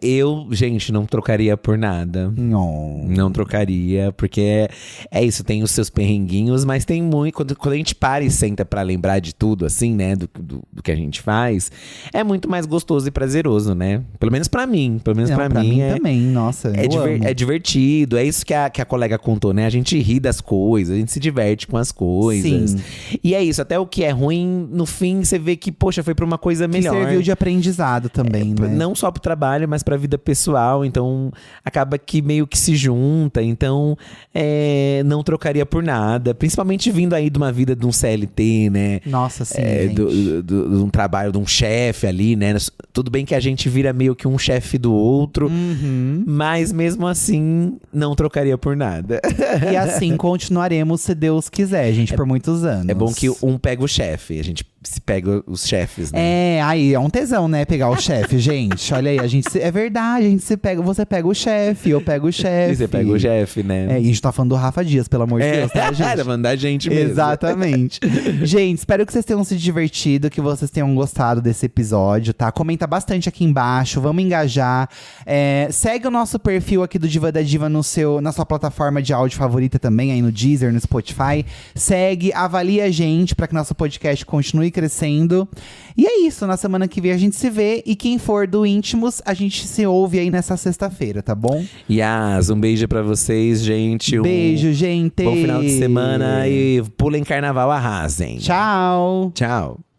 Eu, gente, não trocaria por nada. Não trocaria, porque é isso, tem os seus perrenguinhos, mas tem muito. Quando a gente para e senta pra lembrar de tudo, assim, né, do que a gente faz, é muito mais gostoso e prazeroso, né? Pelo menos pra mim. Pelo menos pra mim também, nossa. É divertido, é isso que a colega contou, né? A gente ri das coisas, a gente se diverte com as coisas. Sim. E é isso, até o que é ruim, no fim, você vê que, poxa, foi pra uma coisa melhor. Que serviu de aprendizado também, né? Não só pro trabalho, mas pra vida pessoal. Então, acaba que meio que se junta. Então, não trocaria por nada. Principalmente vindo aí de uma vida de um CLT, né? Nossa, sim, de um trabalho de um chefe ali, né? Tudo bem que a gente vira meio que um chefe do outro. Mas mesmo assim, não trocaria por nada. E assim continuaremos, se Deus quiser, gente, por muitos anos. É bom que um pega o chefe. A gente se pega os chefes, né? Aí é um tesão, né? Pegar o chefe, gente. Olha aí, é verdade, a gente se pega, você pega o chefe, eu pego o chefe. E você pega o chefe, né? E a gente tá falando do Rafa Dias, pelo amor de Deus, tá, gente? Tá falando da gente mesmo. Exatamente. Gente, espero que vocês tenham se divertido, que vocês tenham gostado desse episódio, tá? Comenta bastante aqui embaixo, vamos engajar. Segue o nosso perfil aqui do Diva da Diva na sua plataforma de áudio favorita também, aí no Deezer, no Spotify. Segue, avalia a gente pra que nosso podcast continue crescendo. E é isso, na semana que vem a gente se vê. E quem for do Íntimos, a gente se ouve aí nessa sexta-feira, tá bom? Yas, um beijo pra vocês, gente. Beijo, gente. Bom final de semana e pulem carnaval, arrasem. Tchau. Tchau.